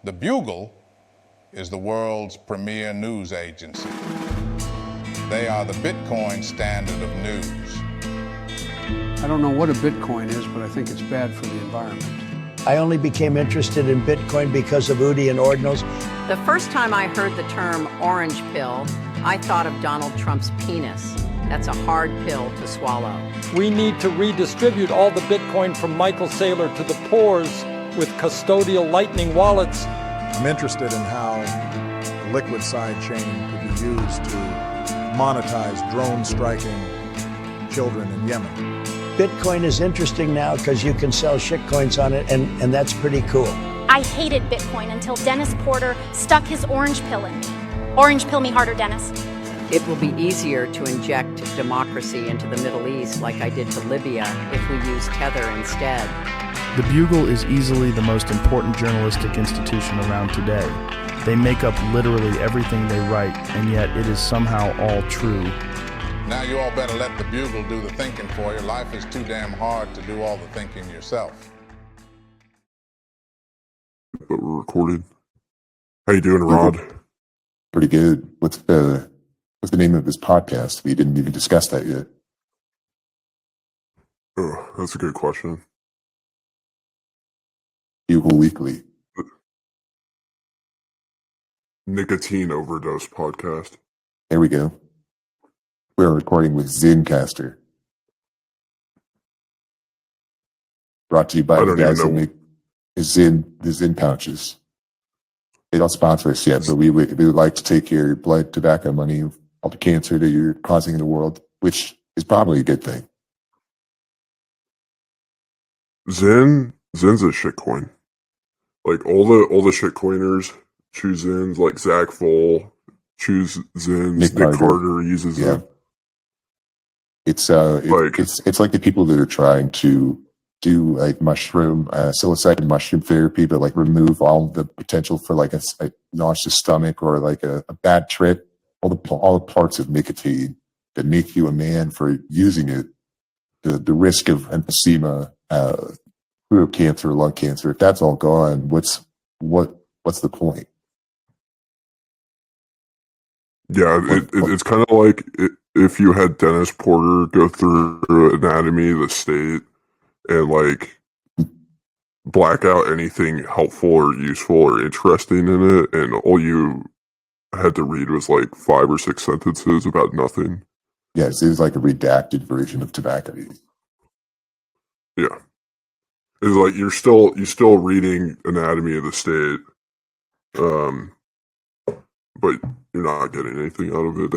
The Bugle is the world's premier news agency. They are the Bitcoin standard of news. I don't know what a Bitcoin is, but I think it's bad for the environment. I only became interested in Bitcoin because of Udi and Ordinals. The first time I heard the term orange pill, I thought of Donald Trump's penis. That's a hard pill to swallow. We need to redistribute all the Bitcoin from Michael Saylor to the poors with custodial Lightning wallets. I'm interested in how the liquid side chain could be used to monetize drone striking children in Yemen. Bitcoin is interesting now because you can sell shitcoins on it, and that's pretty cool. I hated Bitcoin until Dennis Porter stuck his orange pill in me. Orange pill me harder, Dennis. It will be easier to inject democracy into the Middle East like I did to Libya if we use Tether instead. The Bugle is easily the most important journalistic institution around today. They make up literally everything they write, and yet it is somehow all true. Now you all better let the Bugle do the thinking for you. Life is too damn hard to do all the thinking yourself. But we're recording. How you doing, Rod? Pretty good. What's the name of this podcast? We didn't even discuss that yet. Oh, that's a good question. Bugle Weekly. Nicotine overdose podcast. There we go. We're recording with Zencaster. Brought to you by the guys that make the Zen pouches. They don't sponsor us yet, but we would like to take your blood, tobacco money, all the cancer that you're causing in the world, which is probably a good thing. Zen's a shitcoin. Like all the shitcoiners choose Zens, like Zach Foll choose Zens. Nick Carter uses them. It's like the people that are trying to do like psilocybin mushroom therapy, but like remove all the potential for like a nauseous stomach or like a bad trip. All the parts of nicotine that make you a man for using it. The risk of emphysema, throat cancer, lung cancer. If that's all gone, what's the point? Yeah, it's kind of like if you had Dennis Porter go through Anatomy of the State and like black out anything helpful or useful or interesting in it, and all you had to read was like 5 or 6 sentences about nothing. Yes, it's like a redacted version of tobacco. Yeah, it's like you're still reading Anatomy of the State, but you're not getting anything out of it.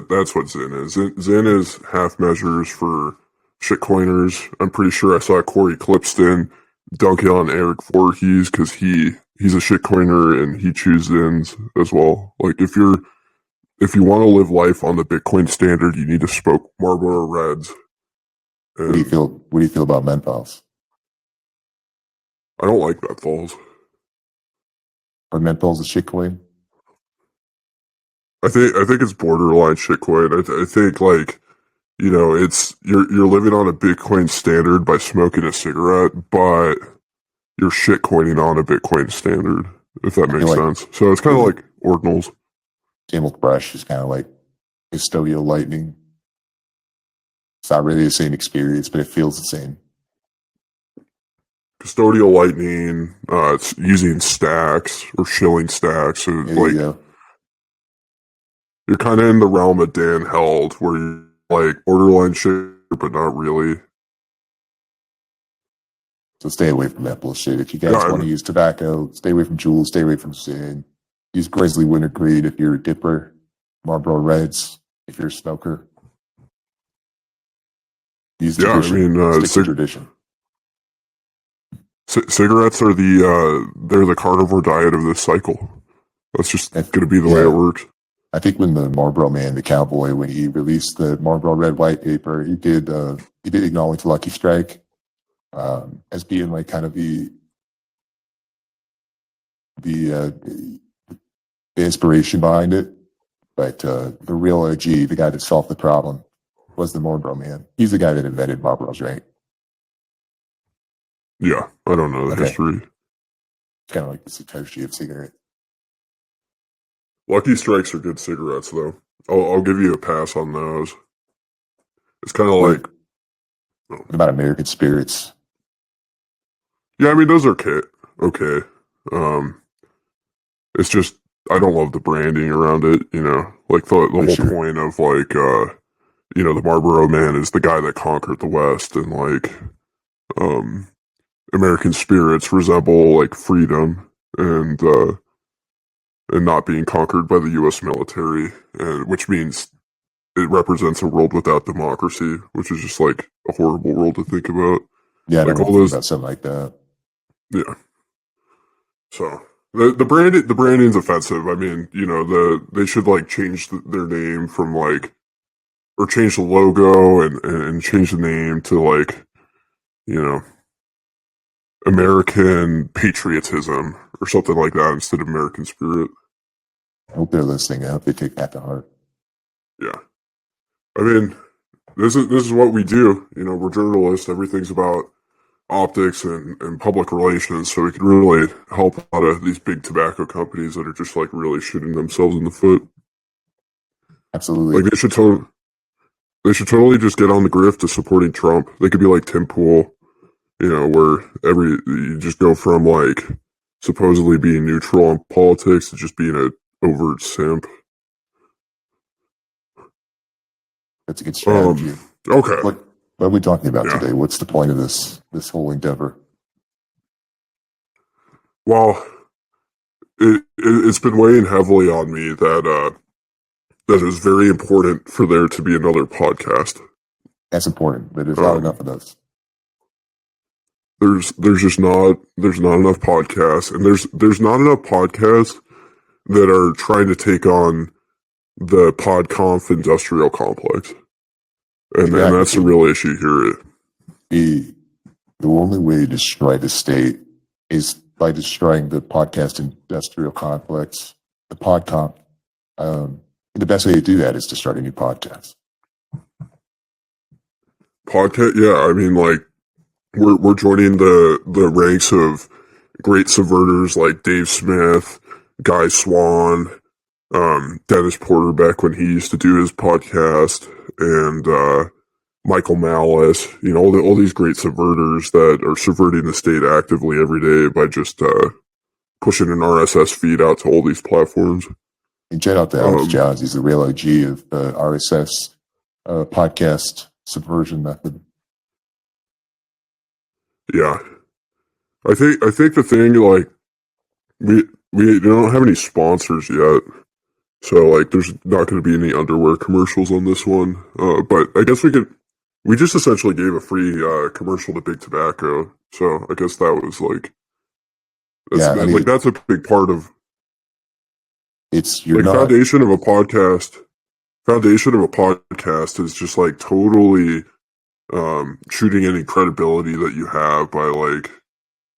That's what Zen is. Zen is half measures for shitcoiners. I'm pretty sure I saw Corey Clipston dunking on Eric Voorhees because he's a shitcoiner and he chooses Zens as well. Like if you want to live life on the Bitcoin standard, you need to smoke Marlboro Reds. What do you feel about menthols? I don't like menthols. Are menthols a shitcoin? I think it's borderline shitcoin. I think like, you know, it's you're living on a Bitcoin standard by smoking a cigarette, but you're shitcoining on a Bitcoin standard, if that makes sense. So it's kind of like ordinals. Camel Crush is kind of like custodial lightning. It's not really the same experience, but it feels the same. Custodial lightning, it's using stacks or shilling stacks. So like you're kind of in the realm of Dan Held, where you're like borderline shit, but not really. So stay away from that bullshit. If you guys want to use tobacco, stay away from Juul, stay away from Zen. Use Grizzly Wintergreen if you're a dipper. Marlboro Reds if you're a smoker. Use tradition. Stick to tradition. Cigarettes are they're the carnivore diet of this cycle. That's just going to be the way it works. I think when the Marlboro Man, the cowboy, when he released the Marlboro Red White paper, he did acknowledge Lucky Strike as being like kind of the inspiration behind it. But the real OG, the guy that solved the problem, was the Marlboro Man. He's the guy that invented Marlboro's, right? Yeah, I don't know the history. It's kind of like the Satoshi of cigarette. Lucky Strikes are good cigarettes, though. I'll give you a pass on those. It's kind of like... What about American Spirits? Yeah, I mean, those are okay. It's just, I don't love the branding around it, you know? Like, the whole point of, like, you know, the Marlboro Man is the guy that conquered the West, and, like, American Spirits resemble, like, freedom and not being conquered by the U.S. military, and which means it represents a world without democracy, which is just, like, a horrible world to think about. Yeah, I like, don't think about something like that. Yeah. So the branding's offensive. I mean, you know, they should like change their name from like, or change the logo and change the name to like, you know, American patriotism or something like that instead of American Spirit. I hope they're listening. I hope they take that to heart. Yeah. I mean, this is what we do. You know, we're journalists. Everything's about optics and public relations, so we can really help a lot of these big tobacco companies that are just like really shooting themselves in the foot. Absolutely. Like they should totally just get on the grift to supporting Trump. They could be like Tim Pool, you know, where you just go from like supposedly being neutral on politics to just being an overt simp. That's a good strategy. Okay. What are we talking about today? What's the point of this whole endeavor? Well, it's been weighing heavily on me that it's very important for there to be another podcast. That's important, but there's not enough of those. There's not enough podcasts, and there's not enough podcasts that are trying to take on the PodConf industrial complex. And that's the real issue here. The only way to destroy the state is by destroying the podcast industrial complex, the PodConf. The best way to do that is to start a new podcast. Podcast, yeah. I mean, like we're joining the ranks of great subverters like Dave Smith, Guy Swan, Dennis Porter back when he used to do his podcast, and Michael Malice, you know, all these great subverters that are subverting the state actively every day by just pushing an RSS feed out to all these platforms. And check out the Alex Jones. He's the real OG of the RSS podcast subversion method. Yeah, I think the thing, like, we don't have any sponsors yet, so like there's not going to be any underwear commercials on this one. But I guess we just essentially gave a free commercial to Big Tobacco, so I guess that was like that's a big part of foundation of a podcast. Foundation of a podcast is just like totally shooting any credibility that you have by like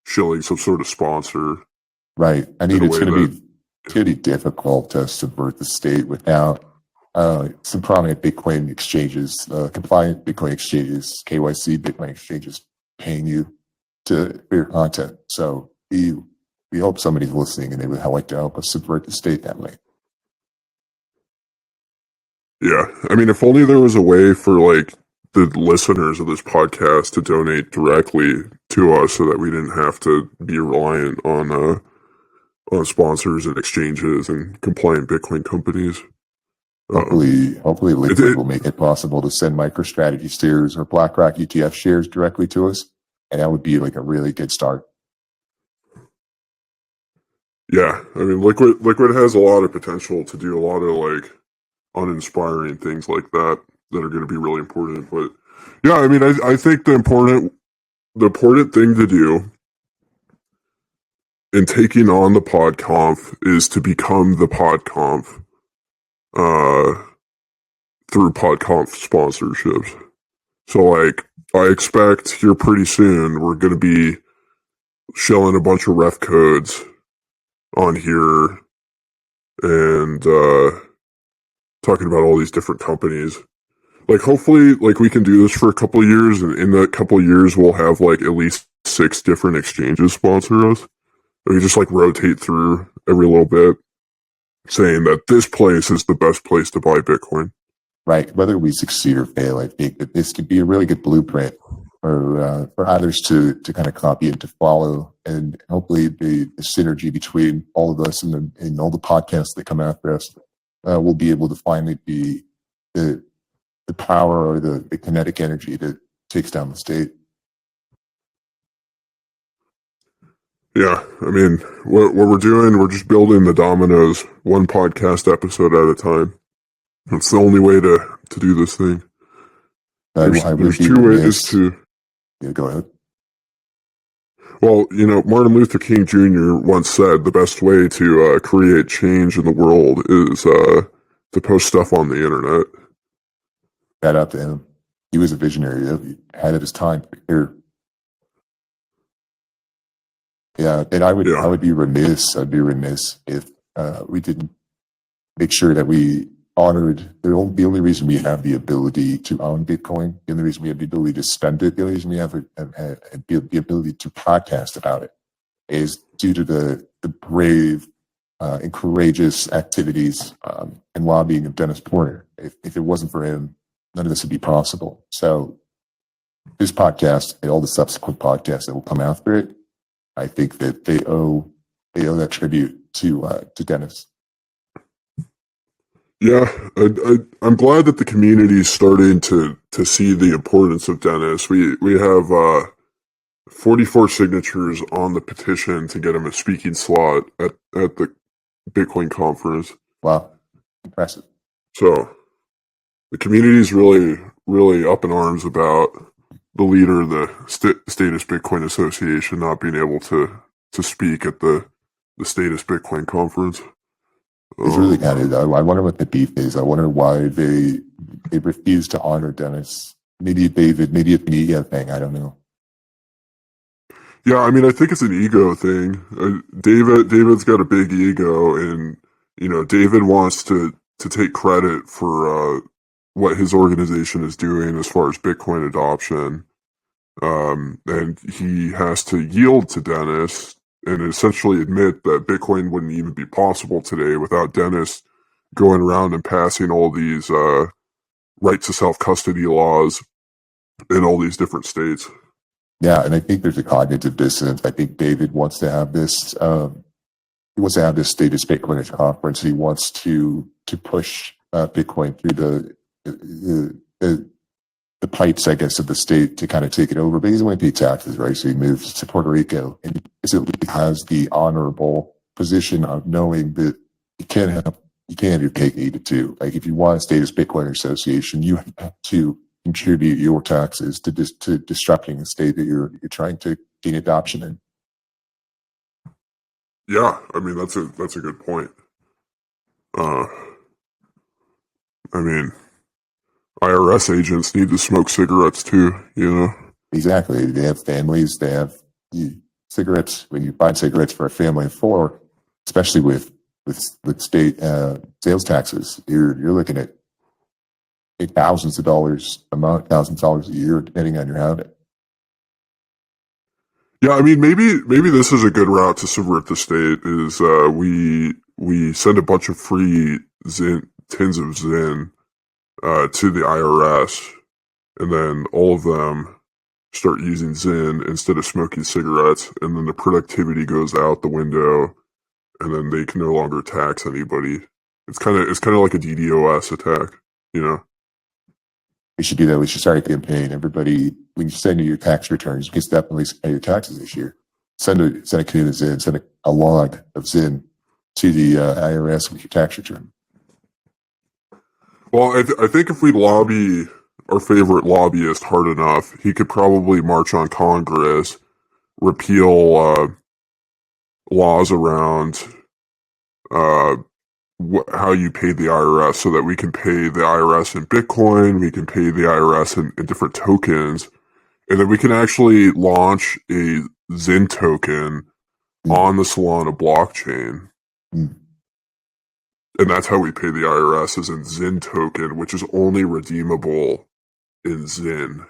shilling some sort of sponsor. Right. I mean, it's going to be pretty difficult to subvert the state without some prominent Bitcoin exchanges, compliant Bitcoin exchanges, KYC Bitcoin exchanges paying you for your content. So we hope somebody's listening and they would like to help us subvert the state that way. Yeah. I mean, if only there was a way for like the listeners of this podcast to donate directly to us so that we didn't have to be reliant on sponsors and exchanges and compliant Bitcoin companies. Hopefully Liquid will make it possible to send MicroStrategy shares or BlackRock ETF shares directly to us. And that would be like a really good start. Yeah. I mean, Liquid has a lot of potential to do a lot of like uninspiring things like that are going to be really important. But yeah, I mean, I think the important thing to do in taking on the PodConf is to become the PodConf through PodConf sponsorships. So like, I expect here pretty soon we're going to be shilling a bunch of ref codes on here and talking about all these different companies. Like, hopefully, like, we can do this for a couple of years, and in that couple of years, we'll have, like, at least 6 different exchanges sponsor us. We just like rotate through every little bit, saying that this place is the best place to buy Bitcoin. Right. Whether we succeed or fail, I think that this could be a really good blueprint for others to kind of copy and to follow. And hopefully the synergy between all of us and all the podcasts that come after us will be able to finally be the power or the kinetic energy that takes down the state. Yeah, I mean, what we're doing, we're just building the dominoes, one podcast episode at a time. It's the only way to do this thing. There's two ways to... Yeah, go ahead. Well, Martin Luther King Jr. once said the best way to create change in the world is to post stuff on the internet. Shout out to him. He was a visionary. He had at his time here. Yeah, and I would be remiss. I'd be remiss if we didn't make sure that we honored the only reason we have the ability to own Bitcoin, the only reason we have the ability to spend it, the only reason we have the ability to podcast about it is due to the brave and courageous activities and lobbying of Dennis Porter. If it wasn't for him, none of this would be possible. So this podcast and all the subsequent podcasts that will come after it, I think that they owe that tribute to Dennis. Yeah, I'm glad that the community is starting to see the importance of Dennis. We have 44 signatures on the petition to get him a speaking slot at the Bitcoin conference. Wow, impressive. So the community is really, really up in arms about the leader of the Status Bitcoin Association not being able to speak at the Status Bitcoin conference. It's really kind of. I wonder what the beef is. I wonder why they refuse to honor Dennis. Maybe David. Maybe it's an ego thing. I don't know. Yeah, I mean, I think it's an ego thing. David's got a big ego, and David wants to take credit for what his organization is doing as far as Bitcoin adoption, and he has to yield to Dennis and essentially admit that Bitcoin wouldn't even be possible today without Dennis going around and passing all these right to self-custody laws in all these different states. Yeah, and I think there's a cognitive dissonance. I think David wants to have this. He wants to have this Status Bitcoiners conference. He wants to push Bitcoin through the pipes, I guess, of the state to kind of take it over. But he doesn't want to pay taxes, right? So he moves to Puerto Rico, and he has the honorable position of knowing that you can't have your cake and eat it too. Like if you want a Status Bitcoin Association, you have to contribute your taxes to disrupting the state that you're trying to gain adoption in. Yeah, I mean that's a good point. I mean, IRS agents need to smoke cigarettes too, Exactly. They have families. They have cigarettes. When you buy cigarettes for a family of four, especially with state sales taxes, you're looking at thousands of dollars a month, thousands of dollars a year, depending on your habit. Yeah, I mean, maybe this is a good route to subvert the state. Is we send a bunch of free tins of Zyn to the IRS, and then all of them start using Zyn instead of smoking cigarettes, and then the productivity goes out the window, and then they can no longer tax anybody. It's kind of like a DDoS attack, We should do that. We should start a campaign. Everybody, when you send your tax returns, you can definitely pay your taxes this year. Send a can of Zyn, send a log of Zyn to the IRS with your tax return. Well, I think if we lobby our favorite lobbyist hard enough, he could probably march on Congress, repeal laws around how you pay the IRS so that we can pay the IRS in Bitcoin, we can pay the IRS in different tokens, and then we can actually launch a Zyn token on the Solana blockchain. And that's how we pay the IRS, is in Zyn token, which is only redeemable in Zyn.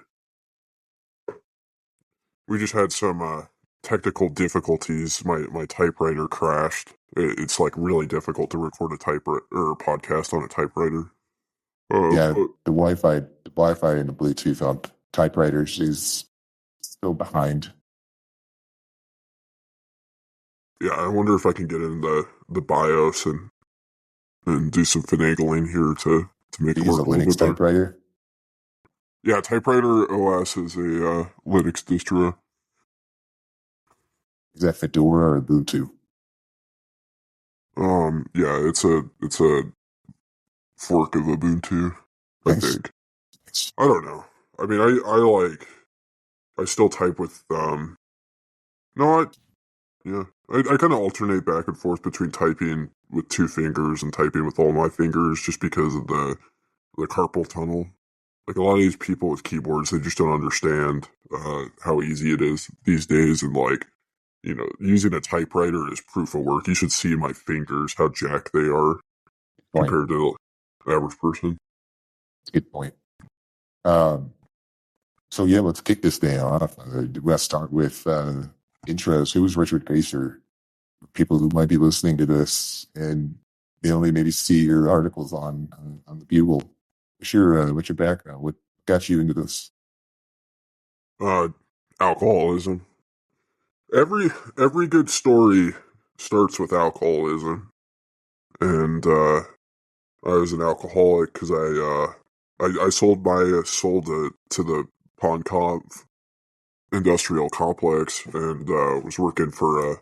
We just had some technical difficulties. My typewriter crashed. It's like really difficult to record a typewriter or a podcast on a typewriter. Yeah, the Wi-Fi and the Bluetooth on typewriters is still behind. Yeah, I wonder if I can get in the BIOS and do some finagling here to make it Use work a a little Linux bit better. typewriter. Yeah, Typewriter OS is a Linux distro. Is that Fedora or Ubuntu? Yeah, it's a fork of Ubuntu, I Nice. think. I don't know. I mean, I still type with no, I kind of alternate back and forth between typing with 2 fingers and typing with all my fingers, just because of the carpal tunnel. Like, a lot of these people with keyboards, they just don't understand how easy it is these days, and like, using a typewriter is proof of work. You should see my fingers, how jacked they are compared to the average person. Good point. So yeah, let's kick this thing off. Let's start with intros. Who is Richard Pacer? People who might be listening to this and they only maybe see your articles on the Bugle. What's your background? What got you into this? Alcoholism. Every good story starts with alcoholism, and I was an alcoholic because I sold my soul to the Pond Cove industrial complex, and was working for a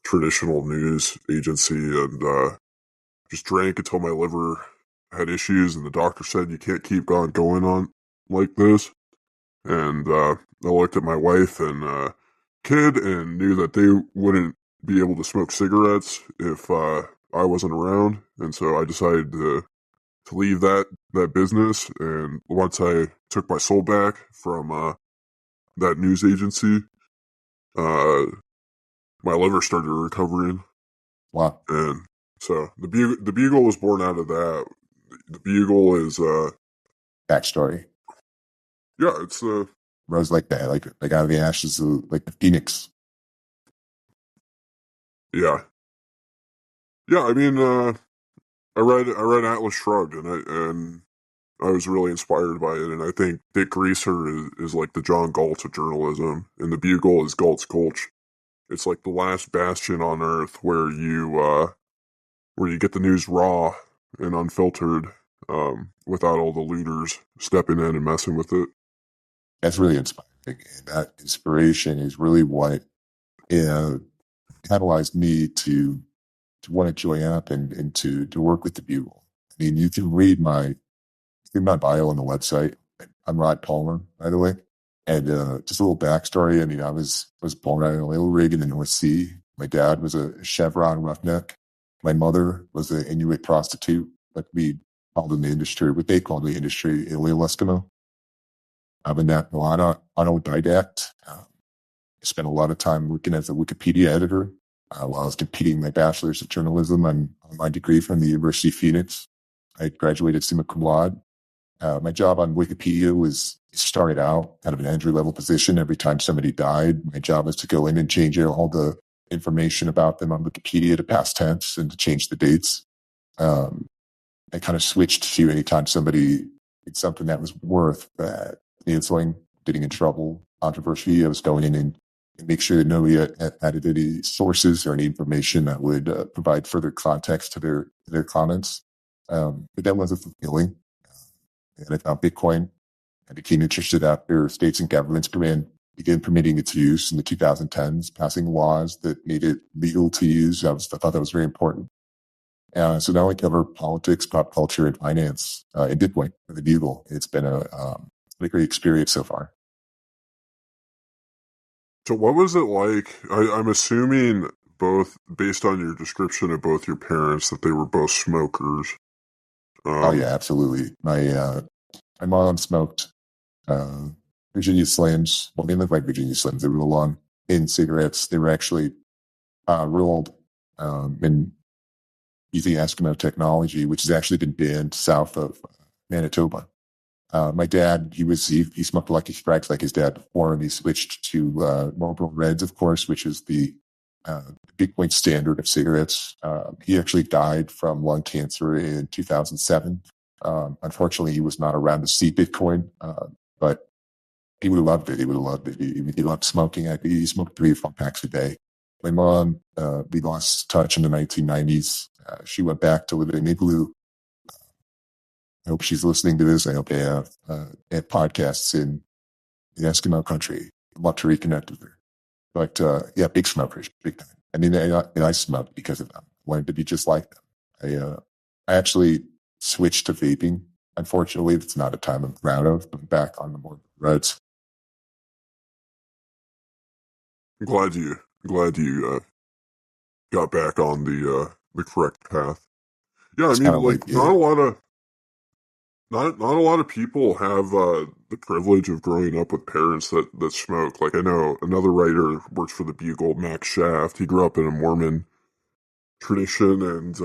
traditional news agency, and just drank until my liver had issues, and the doctor said you can't keep going on like this. And I looked at my wife and kid and knew that they wouldn't be able to smoke cigarettes if I wasn't around, and so I decided to leave that business. And once I took my soul back from that news agency, my liver started recovering. Wow. And so the Bugle was born out of that. The Bugle is Backstory. Yeah, it's rose like that, like out of the ashes, like the phoenix. Yeah. I mean, I read Atlas Shrugged, and I was really inspired by it. And I think Dick Greaser is like the John Galt of journalism, and the Bugle is Galt's Gulch. It's like the last bastion on earth where you get the news raw and unfiltered, without all the looters stepping in and messing with it. That's really inspiring. And that inspiration is really what catalyzed me to want to join up and to work with the Bugle. I mean, you can read my bio on the website. I'm Rod Palmer, by the way. And just a little backstory. I mean, I was born on an oil rig in the North Sea. My dad was a Chevron roughneck. My mother was an Inuit prostitute, what we called in the industry, what they called in the industry, an oil Eskimo. I'm an autodidact. I spent a lot of time working as a Wikipedia editor while I was completing my bachelor's of journalism on my degree from the University of Phoenix. I graduated summa cum laude. My job on Wikipedia started out kind of an entry-level position. Every time somebody died, my job was to go in and change all the information about them on Wikipedia to past tense and to change the dates. I kind of switched to anytime somebody did something that was worth canceling, getting in trouble, controversy. I was going in and make sure that nobody added any sources or any information that would provide further context to their comments. But that wasn't fulfilling. And I found Bitcoin. I became interested after states and governments began permitting its use in the 2010s, passing laws that made it legal to use. I thought that was very important. So now I cover politics, pop culture, and finance in Bitcoin for the Bugle. It's been a great experience so far. So what was it like? I'm assuming, both based on your description of both your parents, that they were both smokers. Oh yeah, absolutely. My mom smoked Virginia Slims. Well, they look like Virginia Slims. They were long in cigarettes. They were actually rolled in using Eskimo technology, which has actually been banned south of Manitoba. My dad, he smoked Lucky Strikes like his dad before, and he switched to Marlboro Reds, of course, which is the big point standard of cigarettes. He actually died from lung cancer in 2007. Unfortunately, he was not around to see Bitcoin, but he would have loved it. He would have loved it. He loved smoking. He smoked 3 to 4 packs a day. My mom, we lost touch in the 1990s. She went back to live in Igloo. I hope she's listening to this. I hope they have podcasts in the Eskimo country. I'd love to reconnect with her. But yeah, big smokers, big time. I mean, I smoked because of them. I wanted to be just like them. I actually switched to vaping. Unfortunately, it's not a time I'm proud of, but I'm back on the more reds. I'm glad you got back on the correct path. Yeah, I It's mean, kind of like yeah. not a lot of people have the privilege of growing up with parents that smoke. Like I know another writer works for the Bugle, Max Shaft. He grew up in a Mormon tradition, and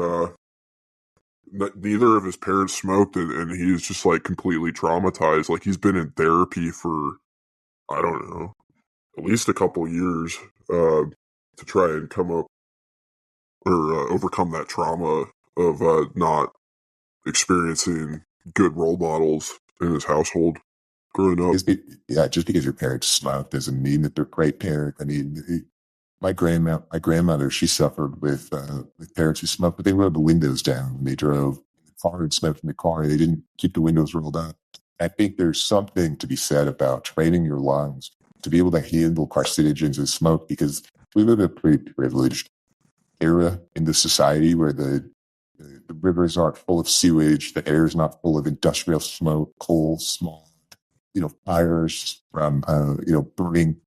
neither of his parents smoked, and he's just like completely traumatized. Like he's been in therapy for, I don't know, at least a couple years to try and come up or overcome that trauma of not experiencing good role models in his household growing up. Just because your parents smoke doesn't mean that they're great parents. I mean, my grandmother, she suffered with parents who smoked, but they rolled the windows down when they drove the car and smoked in the car. They didn't keep the windows rolled up. I think there's something to be said about training your lungs to be able to handle carcinogens and smoke, because we live in a pretty privileged era in this society where the rivers aren't full of sewage, the air is not full of industrial smoke, coal, smog, fires from burning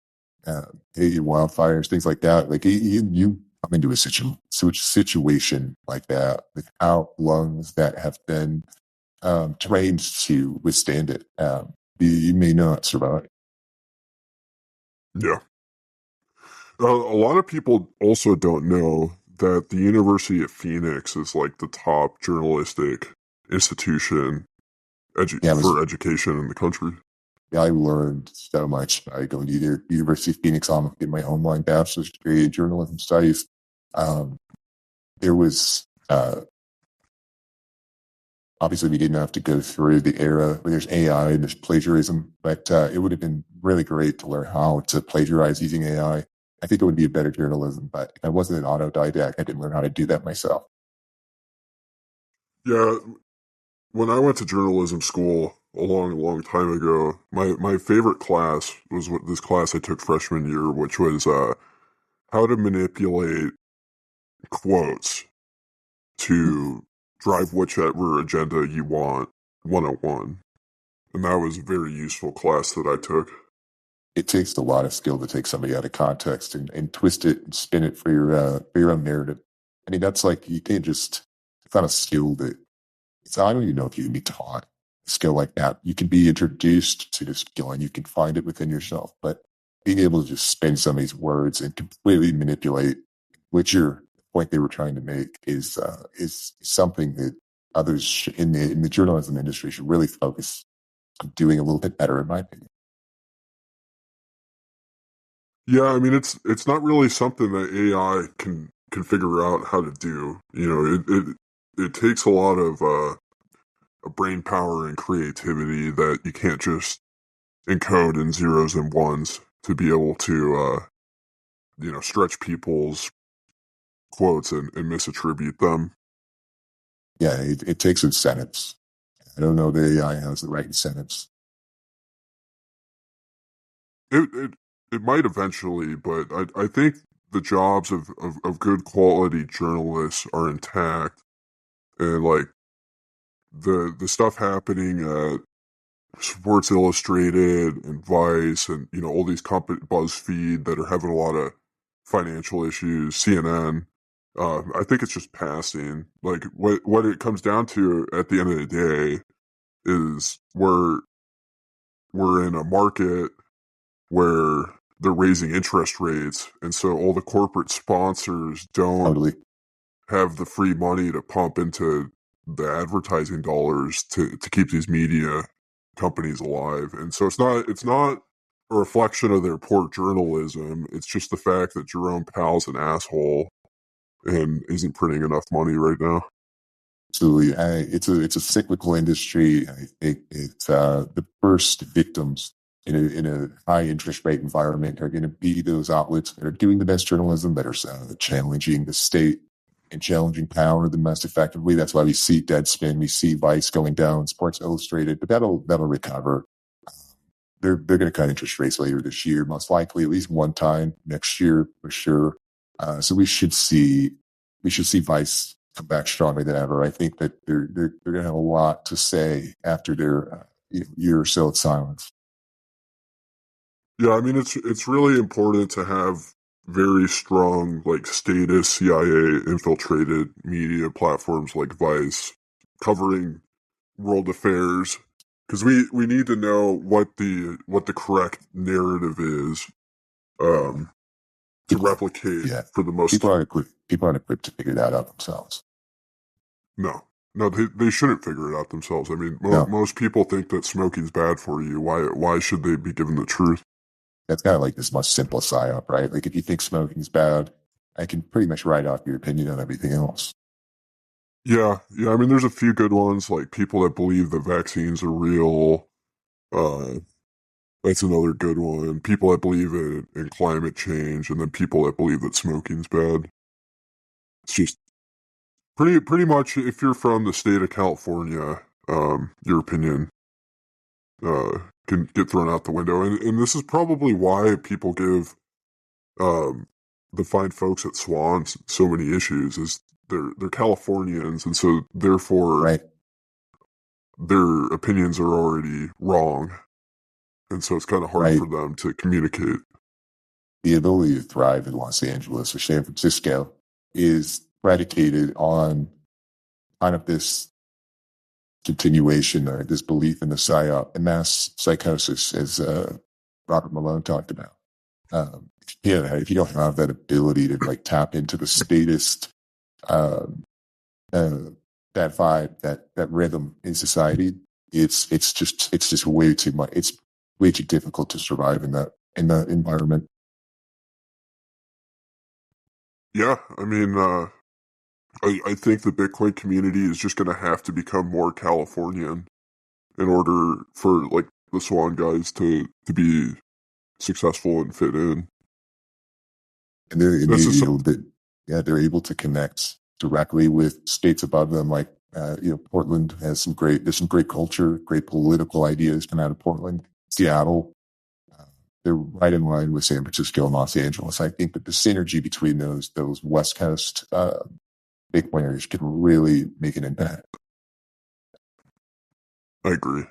wildfires, things like that. Like you come into a situation like that without lungs that have been trained to withstand it. You may not survive. Yeah. A lot of people also don't know that the University of Phoenix is like the top journalistic institution for education in the country. Yeah, I learned so much by going to the University of Phoenix on get my online bachelor's degree in journalism studies. There was obviously we didn't have to go through the era where there's AI and there's plagiarism, but it would have been really great to learn how to plagiarize using AI. I think it would be a better journalism, but if I wasn't an autodidact, I didn't learn how to do that myself. Yeah, when I went to journalism school a long time ago, my favorite class was this class I took freshman year, which was how to manipulate quotes to drive whichever agenda you want 101. And that was a very useful class that I took. It takes a lot of skill to take somebody out of context and twist it and spin it for your own narrative. I mean, that's like, you can't just, it's not a skill that, I don't even know if you can be taught a skill like that. You can be introduced to the skill and you can find it within yourself, but being able to just spin somebody's words and completely manipulate which your point they were trying to make is something that others in the journalism industry should really focus on doing a little bit better, in my opinion. Yeah, I mean it's not really something that AI can figure out how to do. You know, it takes a lot of a brain power and creativity that you can't just encode in zeros and ones to be able to stretch people's quotes and misattribute them. Yeah, it takes incentives. I don't know the AI has the right incentives. It might eventually, but I think the jobs of good quality journalists are intact, and like the stuff happening at Sports Illustrated and Vice and all these BuzzFeed that are having a lot of financial issues, CNN. I think it's just passing. Like what it comes down to at the end of the day is we're in a market where they're raising interest rates, and so all the corporate sponsors don't have the free money to pump into the advertising dollars to keep these media companies alive. And so it's not a reflection of their poor journalism. It's just the fact that Jerome Powell's an asshole and isn't printing enough money right now. Absolutely. It's a cyclical industry. I think it's the first victims in a high interest rate environment are going to be those outlets that are doing the best journalism, that are challenging the state and challenging power the most effectively. That's why we see Deadspin, we see Vice going down, Sports Illustrated, but that'll recover. They're going to cut interest rates later this year, most likely at least one time next year for sure. So we should see Vice come back stronger than ever. I think that they're going to have a lot to say after their year or so of silence. Yeah, I mean it's really important to have very strong, like, statist CIA infiltrated media platforms like Vice covering world affairs, because we need to know what the correct narrative is to replicate for the most. People aren't equipped to figure that out themselves. No, they shouldn't figure it out themselves. I mean, most people think that smoking's bad for you. Why should they be given the truth? That's kind of like this much simpler psyop, right? Like, if you think smoking's bad, I can pretty much write off your opinion on everything else. Yeah. I mean, there's a few good ones, like people that believe that vaccines are real. That's another good one. People that believe in climate change, and then people that believe that smoking's bad. It's just pretty much, if you're from the state of California, your opinion can get thrown out the window. And this is probably why people give the fine folks at Swan so many issues, is they're Californians, and so therefore their opinions are already wrong. And so it's kind of hard for them to communicate. The ability to thrive in Los Angeles or San Francisco is predicated on kind of this continuation or this belief in the psyop and mass psychosis, as Robert Malone talked about. If you don't have that ability to like tap into the statist, that vibe, that rhythm in society, it's just way too much. It's way too difficult to survive in that environment. Yeah, I mean, I think the Bitcoin community is just going to have to become more Californian in order for, like, the Swan guys to be successful and fit in. And they're able to connect directly with states above them. Like, Portland has there's some great culture, great political ideas come out of Portland. Seattle, they're right in line with San Francisco and Los Angeles. I think that the synergy between those West Coast Bitcoiners can really make an impact. I agree.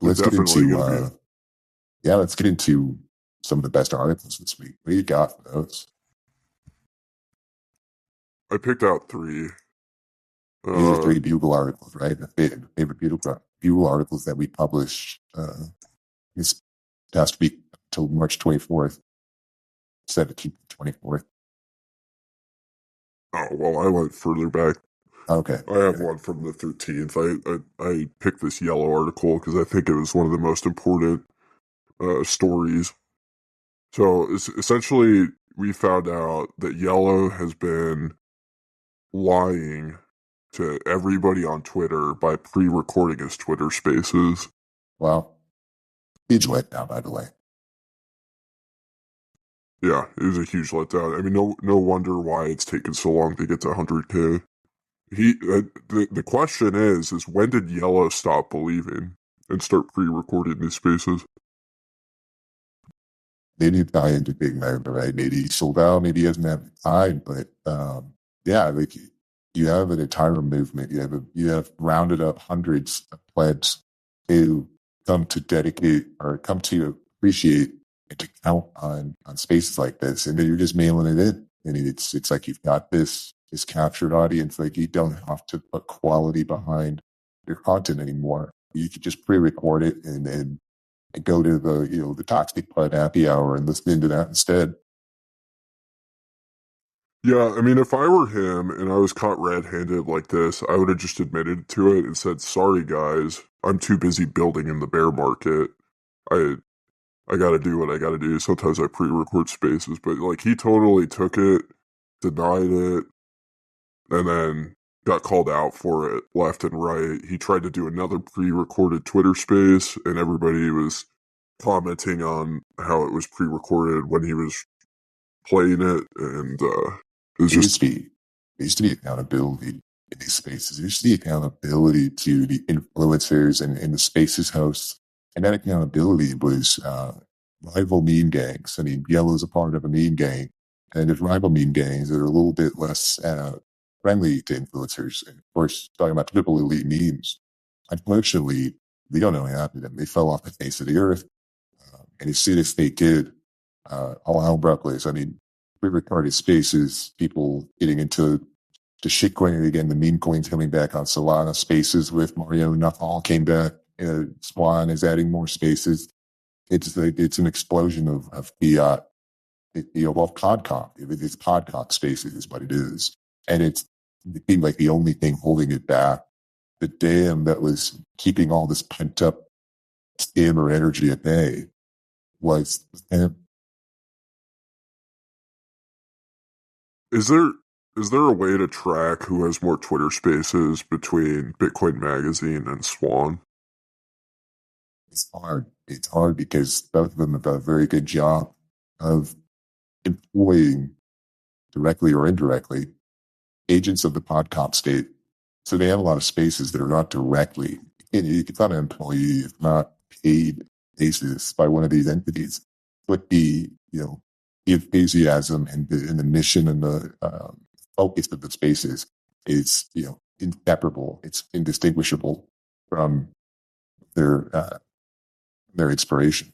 Let's get into some of the best articles this week. What do you got for those? I picked out 3. These are 3 Bugle articles, right? The favorite Bugle articles that we published this past week until March 24th, 17th, 24th. Oh, well, I went further back. Okay. I have one from the 13th. I picked this yellow article because I think it was one of the most important stories. So essentially, we found out that Yellow has been lying to everybody on Twitter by pre-recording his Twitter Spaces. Wow. Huge letdown, by the way. Yeah, it was a huge letdown. I mean, no wonder why it's taken so long to get to 100K. The question is when did Yellow stop believing and start pre-recording these spaces? Maybe he's not into big number, right? Maybe he sold out, maybe he doesn't have the time, but like, you have an entire movement. You have rounded up hundreds of plebs who come to dedicate or come to appreciate and to count on spaces like this, and then you're just mailing it in. And it's like you've got this captured audience. Like, you don't have to put quality behind your content anymore. You can just pre-record it and go to the Toxic Pod happy hour and listen to that instead. Yeah, I mean, if I were him and I was caught red-handed like this, I would have just admitted to it and said, "Sorry, guys, I'm too busy building in the bear market. I I gotta do what I gotta do." Sometimes I pre-record spaces, but like he totally took it, denied it, and then got called out for it left and right. He tried to do another pre-recorded Twitter space, and everybody was commenting on how it was pre-recorded when he was playing it, and it was just There used to be accountability in these spaces. There used to be accountability to the influencers and the spaces hosts. And that accountability was rival meme gangs. I mean, Yellow's a part of a meme gang. And there's rival meme gangs that are a little bit less friendly to influencers. And of course, talking about triple elite memes, unfortunately, we don't know what happened to them. They fell off the face of the earth. And as soon as they did, all hell broke loose. I mean, we recorded spaces, people getting into the shitcoin again, the meme coins coming back on Solana spaces with Mario Nuffall came back. Swan is adding more spaces. It's an explosion of fiat. Podcock. It's Podcock spaces is what it is. And it seemed like the only thing holding it back, the dam that was keeping all this pent up steam or energy at bay was him. Is there a way to track who has more Twitter spaces between Bitcoin Magazine and Swan? It's hard. It's hard because both of them have done a very good job of employing, directly or indirectly, agents of the PodComp state. So they have a lot of spaces that are not directly, it's not an employee, it's not paid basis by one of these entities, but the enthusiasm and the mission and the focus of the spaces is, inseparable. It's indistinguishable from their inspiration.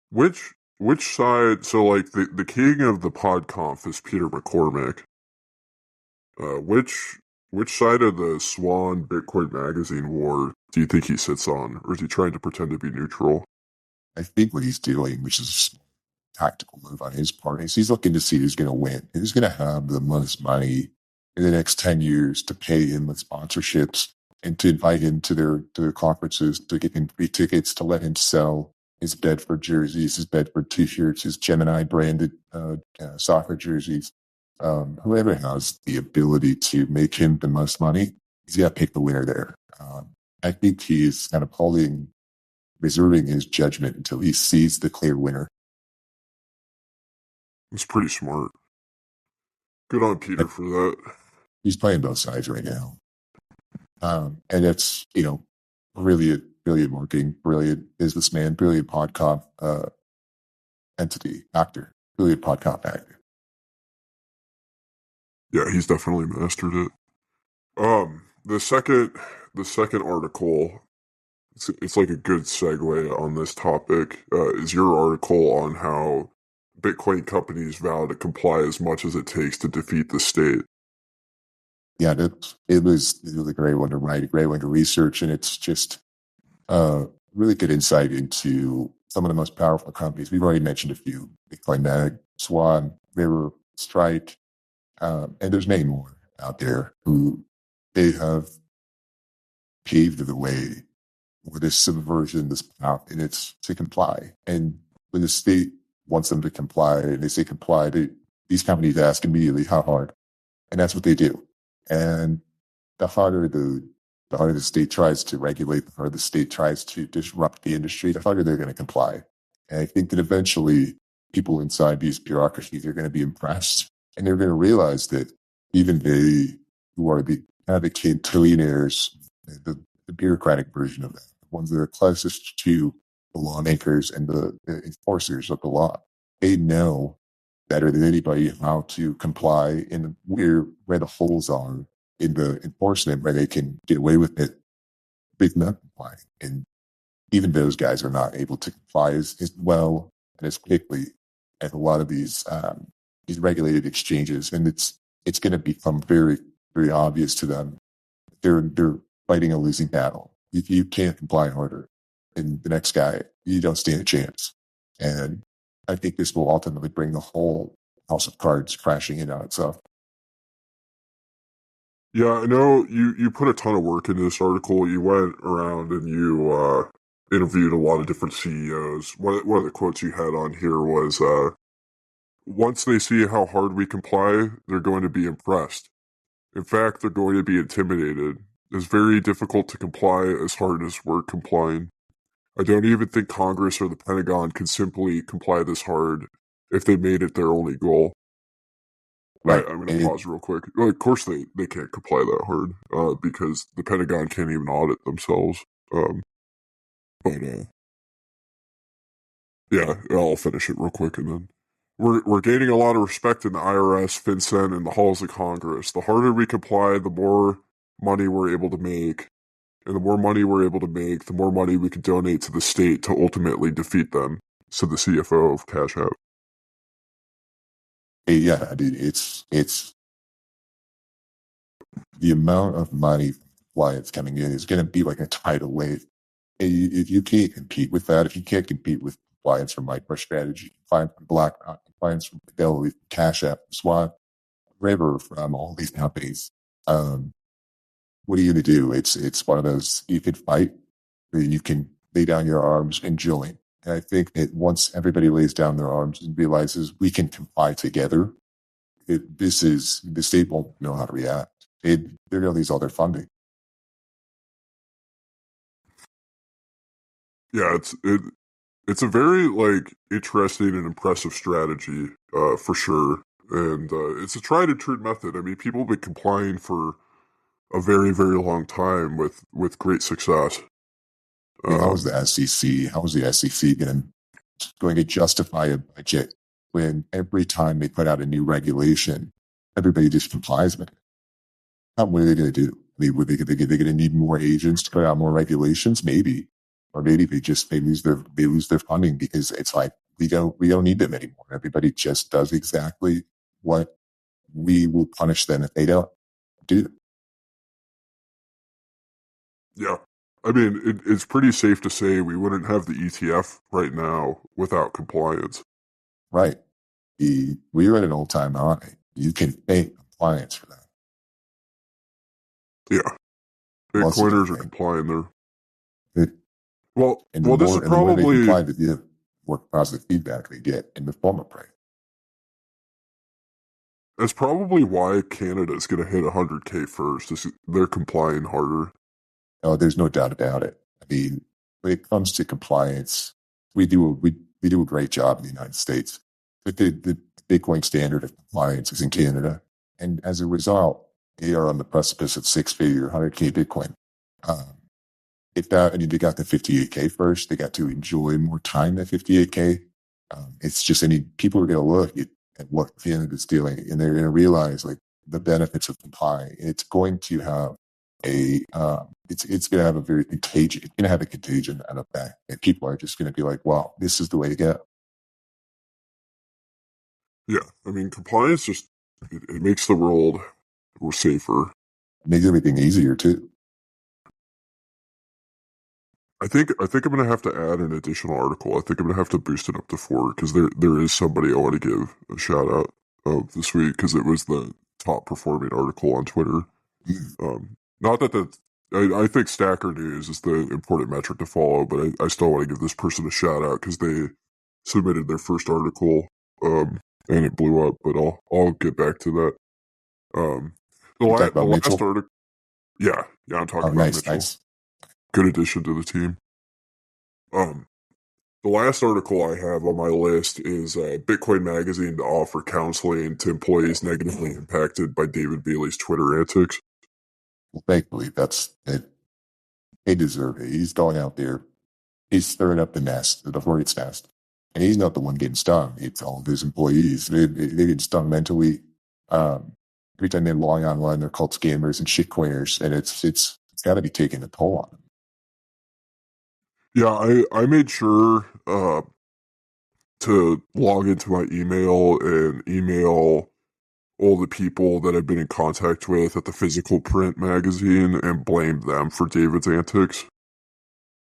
Which side? So like the king of the PodConf is Peter McCormick. Which side of the Swan Bitcoin Magazine war do you think he sits on, or is he trying to pretend to be neutral? I think what he's doing, which is a tactical move on his part, is he's looking to see who's going to win, who's going to have the most money in the next 10 years to pay him with sponsorships and to invite him to their conferences, to get him free tickets, to let him sell his Bedford jerseys, his Bedford t-shirts, his Gemini branded soccer jerseys. Whoever has the ability to make him the most money, he's got to pick the winner there. I think he's kind of reserving his judgment until he sees the clear winner. It's pretty smart. Good on Peter for that. He's playing both sides right now. And it's, brilliant marketing, brilliant businessman, brilliant podcast actor, brilliant podcast actor. Yeah, he's definitely mastered it. The second article, it's like a good segue on this topic, is your article on how Bitcoin companies vow to comply as much as it takes to defeat the state. Yeah, it was a great one to write, a great one to research, and it's just really good insight into some of the most powerful companies. We've already mentioned a few: Bitcoin Mag, Swan, River, Strike, and there's many more out there who they have paved the way for this subversion, this power, and it's to comply. And when the state wants them to comply, and they say comply, these companies ask immediately how hard, and that's what they do. And the harder the state tries to regulate, the harder the state tries to disrupt the industry, the harder they're going to comply. And I think that eventually people inside these bureaucracies are going to be impressed, and they're going to realize that even they, who are the trillionaires, the bureaucratic version of that, the ones that are closest to the lawmakers and the enforcers of the law, they know better than anybody how to comply and where the holes are in the enforcement, where they can get away with it, but not complying. And even those guys are not able to comply as well and as quickly as a lot of these regulated exchanges. And it's going to become very, very obvious to them. They're fighting a losing battle. If you can't comply harder than the next guy, you don't stand a chance. And I think this will ultimately bring the whole house of cards crashing in on itself. Yeah, I know you put a ton of work into this article. You went around and you interviewed a lot of different CEOs. One of the quotes you had on here was, once they see how hard we comply, they're going to be impressed. In fact, they're going to be intimidated. It's very difficult to comply as hard as we're complying. I don't even think Congress or the Pentagon could simply comply this hard if they made it their only goal. Right. I'm going to pause real quick. Well, of course, they can't comply that hard because the Pentagon can't even audit themselves. Yeah, I'll finish it real quick and then. We're gaining a lot of respect in the IRS, FinCEN, and the halls of Congress. The harder we comply, the more money we're able to make. And the more money we're able to make, the more money we can donate to the state to ultimately defeat them, said the CFO of Cash App. Yeah, dude, it's the amount of money it's coming in is going to be like a tidal wave. If you can't compete with that, if you can't compete with compliance from MicroStrategy, BlackRock, compliance from Fidelity, Cash App, Swap, River, from all these companies, what are you going to do? It's one of those, you can fight, or you can lay down your arms and join. And I think that once everybody lays down their arms and realizes we can comply together, the state won't know how to react. They're going to lose all their funding. Yeah, it's a very interesting and impressive strategy for sure, and it's a tried and true method. I mean, people have been complying for a very, very long time with great success. How is the SEC going to justify a budget when every time they put out a new regulation, everybody just complies with it? What are they going to do? They're going to need more agents to put out more regulations, maybe, or maybe they lose their funding because it's like we don't need them anymore. Everybody just does exactly what we will punish them if they don't do. Yeah. I mean, it's pretty safe to say we wouldn't have the ETF right now without compliance. Right. We're at an all-time high. You can thank compliance for that. Yeah. Bitcoiners are complying there. And the this is probably... the more they comply, the more positive feedback they get in the form of praise. That's probably why Canada is going to hit 100K first. They're complying harder. Oh, there's no doubt about it. I mean, when it comes to compliance, we do a great job in the United States. But the Bitcoin standard of compliance is in Canada, and as a result, they are on the precipice of 6-figure 100K Bitcoin. If that, and they got the 58K first, they got to enjoy more time at 58K. It's just people are going to look at what Canada's doing, and they're going to realize the benefits of complying. It's going to have it's going to have a very contagion. It's going to have a contagion and effect, and people are just going to be like, "Wow, this is the way to go." Yeah, I mean, compliance it makes the world more safer. It makes everything easier too. I think I'm going to have to add an additional article. I think I'm going to have to boost it up to 4 because there is somebody I want to give a shout out of this week because it was the top performing article on Twitter. Not that I think Stacker News is the important metric to follow, but I still want to give this person a shout out because they submitted their first article and it blew up. But I'll get back to that. The last article, yeah, I'm talking about Mitchell. Nice. Good addition to the team. The last article I have on my list is Bitcoin Magazine to offer counseling to employees negatively impacted by David Bailey's Twitter antics. Well, thankfully, that's it. They deserve it. He's going out there. He's stirring up the hornet's nest. And he's not the one getting stung. It's all of his employees. They get stung mentally. Every time they're lying online, they're called scammers and shitcoiners. And it's got to be taking a toll on them. Yeah, I made sure to log into my email and email all the people that I've been in contact with at the physical print magazine and blame them for David's antics.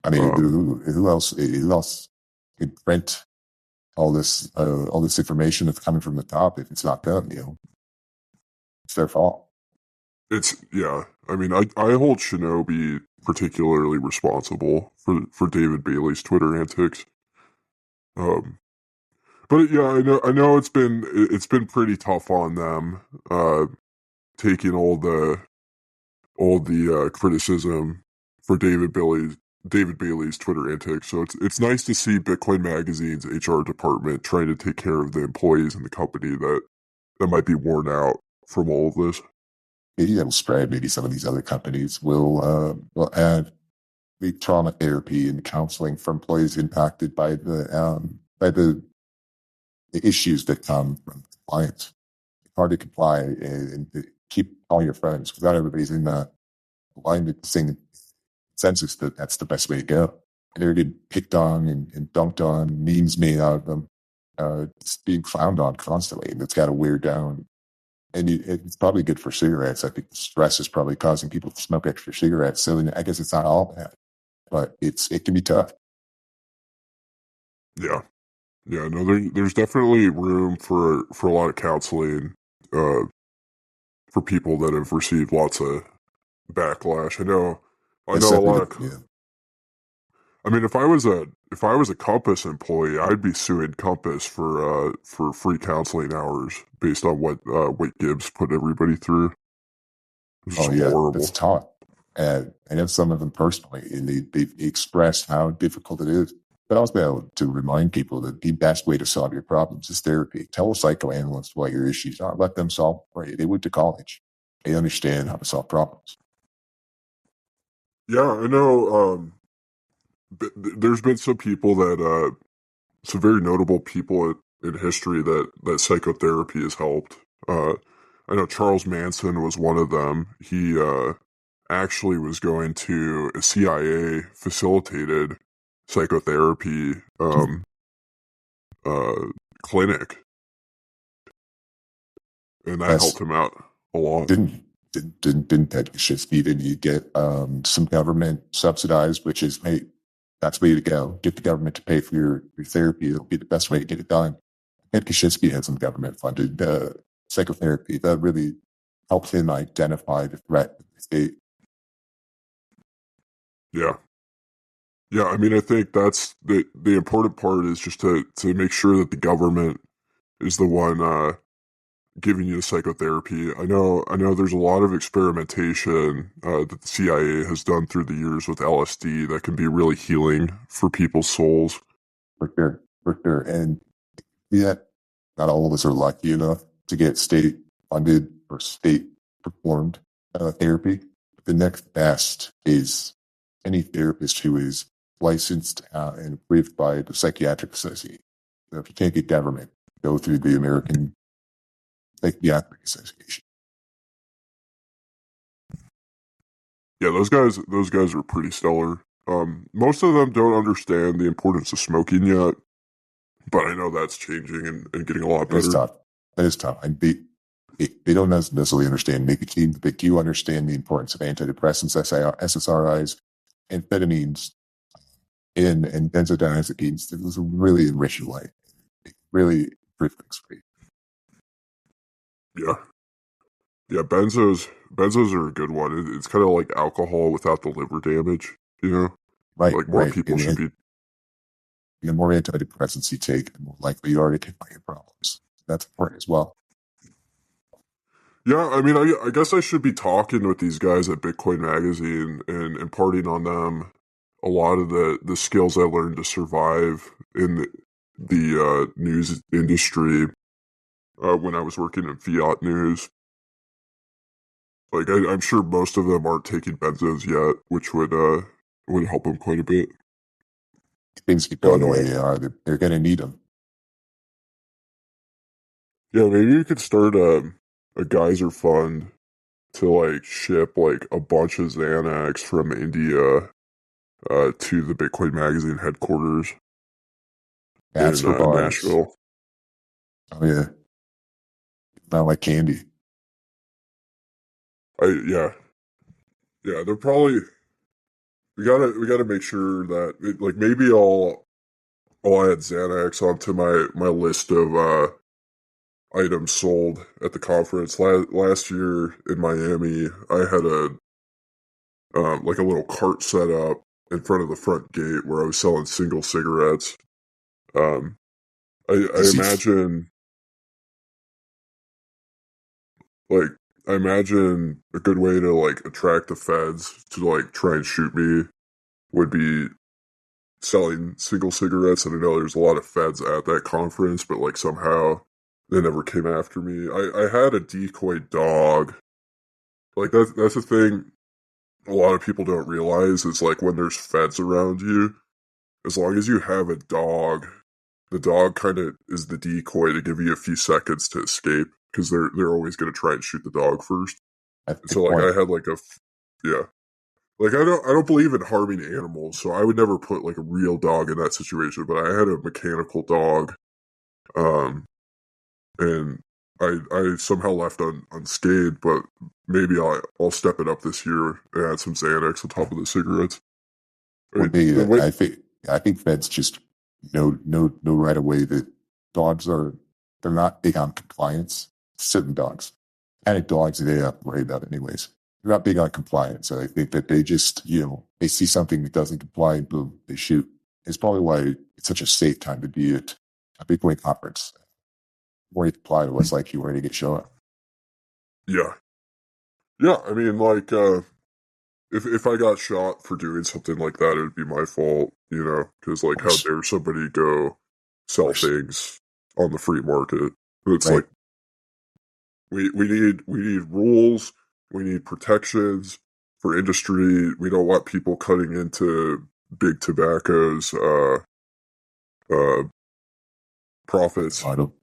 I mean, who else in print all this information that's coming from the top. If it's not them, it's their fault. I mean, I hold Shinobi particularly responsible for David Bailey's Twitter antics. But yeah, I know it's been pretty tough on them, taking all the criticism for David Bailey's Twitter antics. So it's nice to see Bitcoin Magazine's HR department trying to take care of the employees in the company that might be worn out from all of this. Maybe that'll spread. Maybe some of these other companies will add the trauma therapy and counseling for employees impacted by the issues that come from compliance. It's hard to comply and to keep all your friends because not everybody's in the line of the same consensus that that's the best way to go. And they're getting picked on and dunked on, memes made out of them, just being clowned on constantly, and it's got to wear down. And it's probably good for cigarettes. I think the stress is probably causing people to smoke extra cigarettes. So I guess it's not all bad, but it can be tough. Yeah. Yeah, no, there's definitely room for a lot of counseling for people that have received lots of backlash. I know a lot of. Yeah. I mean, if I was a Compass employee, I'd be suing Compass for free counseling hours based on what Gibbs put everybody through. It's horrible. It's tough. And I know some of them personally, and they've expressed how difficult it is. But I was able to remind people that the best way to solve your problems is therapy. Tell a psychoanalyst what your issues are. Let them solve for you. They went to college. They understand how to solve problems. Yeah, I know. There's been some people that, some very notable people in history that psychotherapy has helped. I know Charles Manson was one of them. He actually was going to a CIA facilitated psychotherapy clinic, and that helped him out a lot. Didn't Ted Kaczynski, didn't you get some government subsidized, which is, hey, that's the way to go. Get the government to pay for your therapy. It'll be the best way to get it done. Ted Kaczynski had some government funded psychotherapy that really helped him identify the threat of the state. Yeah. Yeah, I mean, I think that's the important part is just to make sure that the government is the one giving you the psychotherapy. I know there's a lot of experimentation that the CIA has done through the years with LSD that can be really healing for people's souls. For sure. And yet, not all of us are lucky enough to get state-funded or state-performed therapy. The next best is any therapist who is licensed and approved by the Psychiatric Association. So if you can't get government, go through the American Psychiatric Association. Yeah, those guys are pretty stellar. Most of them don't understand the importance of smoking yet, but I know that's changing and getting a lot better. That is tough. They don't necessarily understand nicotine, but they do understand the importance of antidepressants, SSRIs, amphetamines, and benzodiazepines. It was really enrich your life. It really improve things for you. Yeah. Yeah, benzos are a good one. It's kind of like alcohol without the liver damage, Right. Like more people should be. The more antidepressants you take, the more likely you are to get your problems. That's important as well. Yeah, I mean, I guess I should be talking with these guys at Bitcoin Magazine and imparting on them a lot of the skills I learned to survive in the news industry when I was working in fiat news. Like, I'm sure most of them aren't taking benzos yet, which would help them quite a bit. Things keep going the way they are. They're going to need them. Yeah, maybe you could start a geyser fund to like ship like a bunch of Xanax from India to the Bitcoin Magazine headquarters in Nashville. Oh yeah, not like candy. Yeah, they're probably. We gotta make sure that maybe I'll add Xanax onto my list of items sold at the conference. Last year in Miami, I had like a little cart set up in front of the front gate where I was selling single cigarettes. Um, I imagine, like, I imagine a good way to like attract the feds to like try and shoot me would be selling single cigarettes. And I know there's a lot of feds at that conference, but like somehow they never came after me. I had a decoy dog. Like that's the thing a lot of people don't realize is like when there's feds around you, as long as you have a dog, the dog kind of is the decoy to give you a few seconds to escape because they're always going to try and shoot the dog first. So like I had like yeah. Like I don't believe in harming animals, so I would never put like a real dog in that situation, but I had a mechanical dog. And I somehow left unscathed, but maybe I'll step it up this year and add some Xanax on top of the cigarettes. I think feds just know right away that they're not big on compliance. Certain dogs, panic dogs, they have to worry about it anyways. They're not big on compliance. So I think that they just they see something that doesn't comply, boom, they shoot. It's probably why it's such a safe time to be at a Bitcoin conference. The more you comply, the less likely you are to get shown up. Yeah, yeah. I mean, like, if I got shot for doing something like that, it would be my fault, because like, how dare somebody go sell things on the free market? It's like we need rules, we need protections for industry. We don't want people cutting into big tobacco's profits. I don't.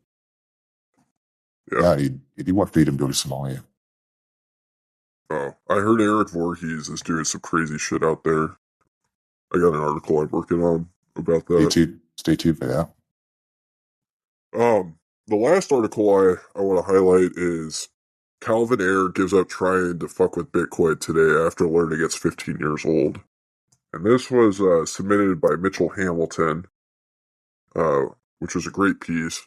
Yeah, if you want freedom, go to Somalia. Oh, I heard Eric Voorhees is doing some crazy shit out there. I got an article I'm working on about that. Stay tuned for that. The last article I want to highlight is Calvin Ayre gives up trying to fuck with Bitcoin today after learning it's 15 years old. And this was submitted by Mitchell Hamilton, which was a great piece.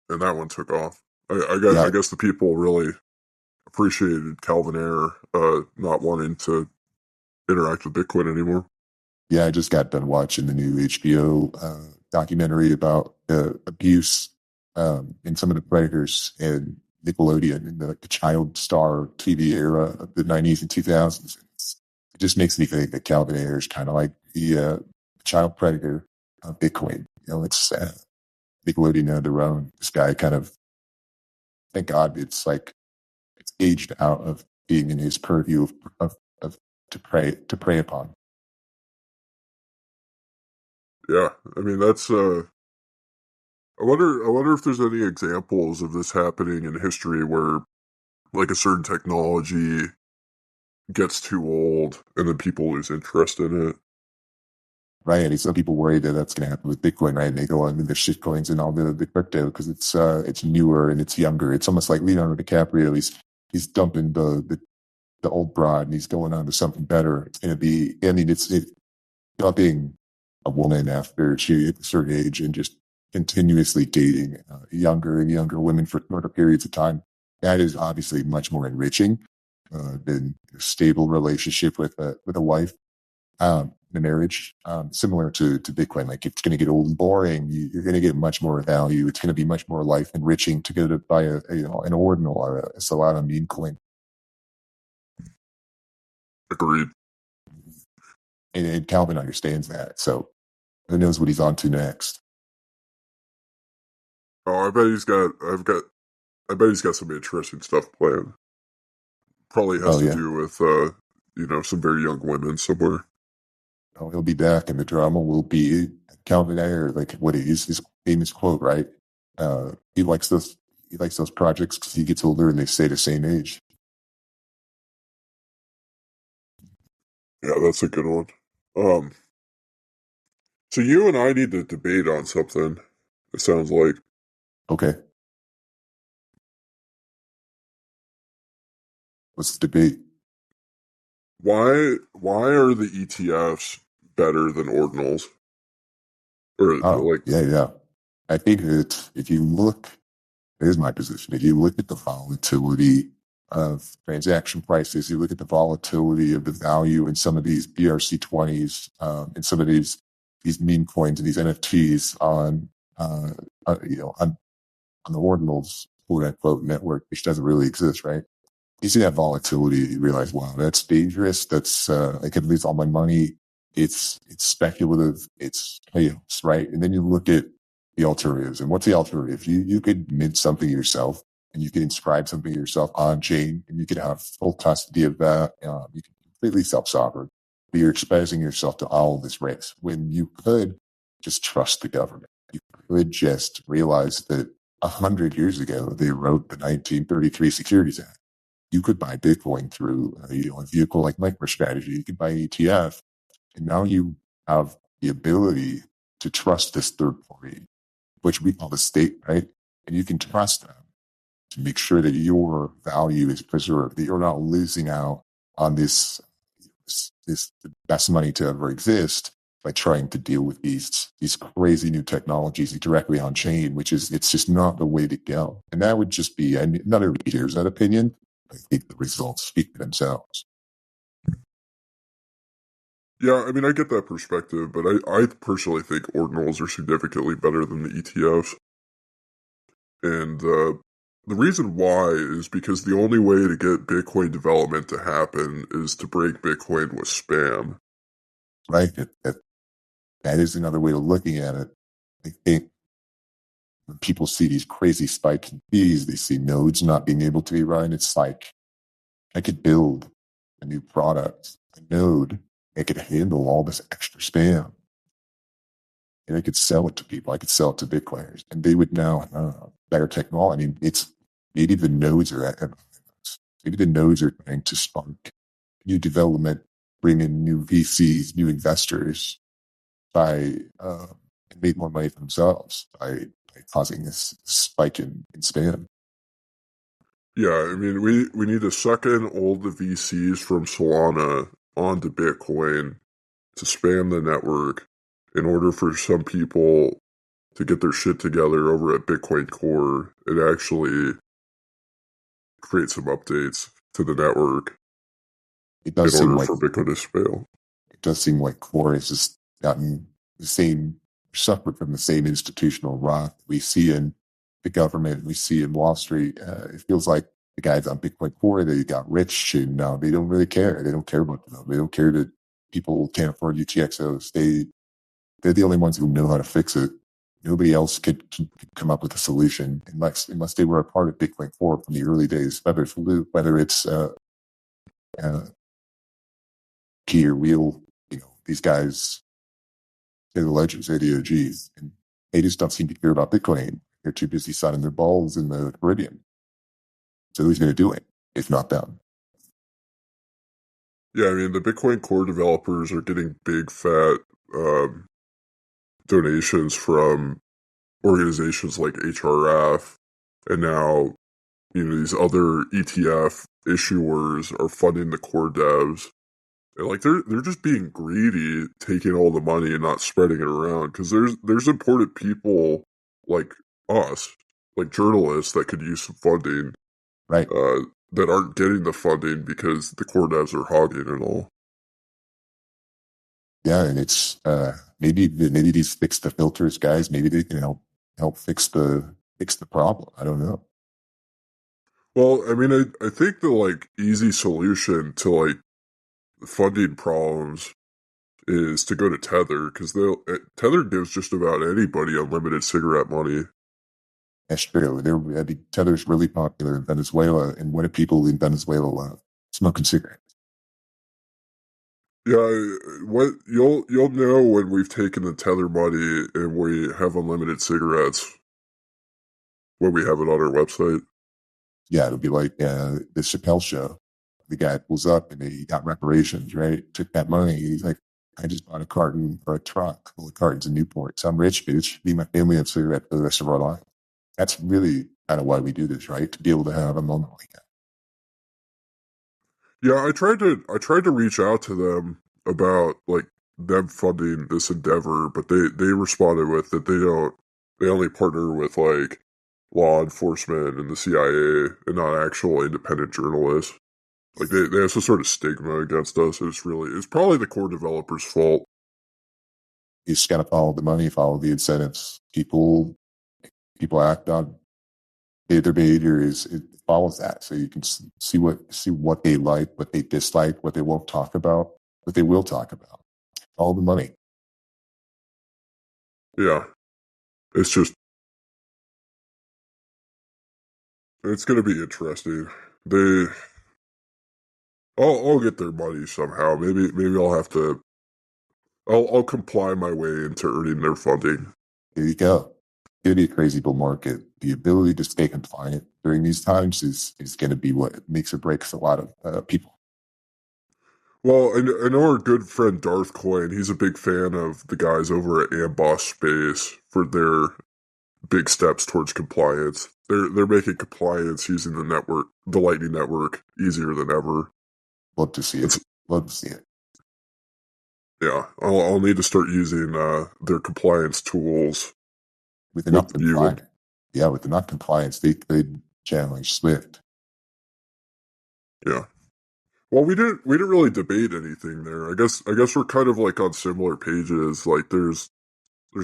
And that one took off. I guess the people really appreciated Calvin Ayre not wanting to interact with Bitcoin anymore. Yeah, I just got done watching the new HBO documentary about abuse in some of the predators in Nickelodeon in the child star TV era of the 90s and 2000s. It just makes me think that Calvin Ayre is kind of like the child predator of Bitcoin. It's Nickelodeon on their own. This guy kind of, thank God, it's aged out of being in his purview of to prey upon. Yeah, I mean that's. I wonder if there's any examples of this happening in history where, like, a certain technology gets too old and then people lose interest in it. Right, and some people worry that that's going to happen with Bitcoin, right? And they go on the shit coins and all the crypto because it's newer and it's younger. It's almost like Leonardo DiCaprio. He's dumping the old broad and he's going on to something better. It's going to be. I mean, it's not being a woman after she hit a certain age and just continuously dating younger and younger women for shorter periods of time. That is obviously much more enriching than a stable relationship with a wife. The marriage, similar to Bitcoin, like it's going to get old and boring. You're going to get much more value. It's going to be much more life enriching to go to buy an ordinal or a Solana meme coin. Agreed. And Calvin understands that, so who knows what he's on to next? Oh, I bet he's got some interesting stuff planned. Probably has to do with some very young women somewhere. Oh, he'll be back, and the drama will be Calvin Ayre. Like what is his famous quote, right? He likes those projects because he gets older and they stay the same age. Yeah, that's a good one. So you and I need to debate on something. It sounds like. Okay. What's the debate? Why are the ETFs better than ordinals? Or Oh, like, yeah. I think that if you look, here's my position. If you look at the volatility of transaction prices, you look at the volatility of the value in some of these BRC20s, and some of these meme coins and these NFTs on, on the ordinals, quote unquote, network, which doesn't really exist, right? You see that volatility, you realize, wow, that's dangerous. That's, I could lose all my money. It's speculative. It's chaos, right? And then you look at the alternatives. And what's the alternative? You could mint something yourself, and you could inscribe something yourself on chain, and you could have full custody of that. You can completely self-sovereign, but you're exposing yourself to all this risk when you could just trust the government. You could just realize that 100 years ago, they wrote the 1933 Securities Act. You could buy Bitcoin through a vehicle like MicroStrategy. You could buy ETF, and now you have the ability to trust this third party, which we call the state, right? And you can trust them to make sure that your value is preserved, that you're not losing out on this the best money to ever exist by trying to deal with these crazy new technologies directly on chain, it's just not the way to go. And that would just be, and not everybody shares that opinion. I think the results speak for themselves. yeah, I mean, I get that perspective, but I personally think ordinals are significantly better than the ETFs. And the reason why is because the only way to get Bitcoin development to happen is to break Bitcoin with spam. Right? That is another way of looking at it. I think when people see these crazy spikes in fees, they see nodes not being able to be run. It's like, I could build a new product, a node, it could handle all this extra spam. And I could sell it to people. I could sell it to Bitcoiners, and they would now have better technology. I mean, it's maybe the nodes are maybe the nodes are trying to spark new development, bring in new VCs, new investors by and make more money for themselves by causing this spike in spam. Yeah, I mean, we need to suck in all the VCs from Solana onto Bitcoin to spam the network in order for some people to get their shit together over at Bitcoin Core and actually create some updates to the network It does in seem order like for Bitcoin to fail. It does seem like Core has just gotten suffered from the same institutional rot we see in the government, we see in Wall Street. It feels like the guys on Bitcoin Core, they got rich, and now they don't really care. They don't care about them. They don't care that people can't afford UTXOs. They're the only ones who know how to fix it. Nobody else could come up with a solution unless they were a part of Bitcoin Core from the early days, whether it's key or wheel. These guys, they're the legends, they're the OGs, and they just don't seem to care about Bitcoin. They're too busy signing their balls in the Caribbean. So who's going to do it if not them? Yeah, I mean, the Bitcoin Core developers are getting big, fat donations from organizations like HRF, and now, these other ETF issuers are funding the core devs. And like they're just being greedy, taking all the money and not spreading it around. Because there's important people like us, like journalists, that could use some funding, Right. that aren't getting the funding because the core devs are hogging it all. Yeah, and it's maybe these fix the filters guys. Maybe they can help fix the problem. I don't know. Well, I mean, I think the like easy solution to like funding problems is to go to Tether, because Tether gives just about anybody unlimited cigarette money. That's true. Tether's really popular in Venezuela, and what do people in Venezuela love? Smoking cigarettes. Yeah, what you'll know when we've taken the Tether money and we have unlimited cigarettes when we have it on our website. Yeah, it'll be like the Chappelle show. The guy pulls up and he got reparations, right? Took that money. He's like, I just bought a carton or a truck full of cartons of Newport. So I'm rich, bitch. Me and my family have cigarettes for the rest of our life. That's really kind of why we do this, right? To be able to have a moment like that. Yeah, I tried to reach out to them about like them funding this endeavor, but they responded with that they only partner with like law enforcement and the CIA and not actual independent journalists. Like they have some sort of stigma against us. It's probably the core developers' fault. You just got to follow the money, follow the incentives. People act on their behavior it follows that. So you can see what they like, what they dislike, what they won't talk about, what they will talk about. All the money. Yeah, it's going to be interesting. I'll get their money somehow. Maybe I'll have to. I'll comply my way into earning their funding. There you go. It's going to be a crazy bull market. The ability to stay compliant during these times is going to be what makes or breaks a lot of people. Well, I know our good friend Darth Coin. He's a big fan of the guys over at Amboss Space for their big steps towards compliance. They're making compliance using the Lightning Network, easier than ever. Love to see it. Love to see it. Yeah, I'll need to start using their compliance tools. With enough compliance, with enough compliance, they challenge Swift. Yeah. Well, we didn't really debate anything there. I guess we're kind of like on similar pages. Like there's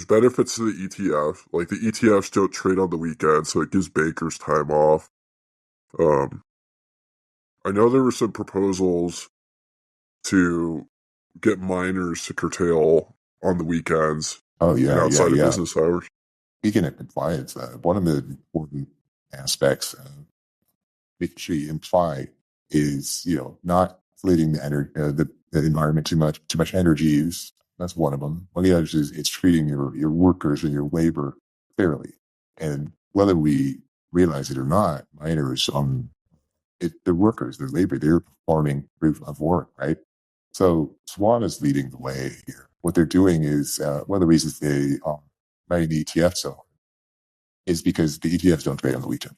benefits to the ETF. Like the ETFs don't trade on the weekend, so it gives bankers time off. I know there were some proposals to get miners to curtail on the weekends. Oh yeah, outside of business hours. Speaking of compliance, one of the important aspects making sure you imply is not polluting the environment too much energy use. That's one of them. One of the others is it's treating your workers and your labor fairly. And whether we realize it or not, miners they're workers, they're labor, they're performing proof of work, right? So Swan is leading the way here. What they're doing is one of the reasons they writing the ETF so is because the ETFs don't trade on the weekend.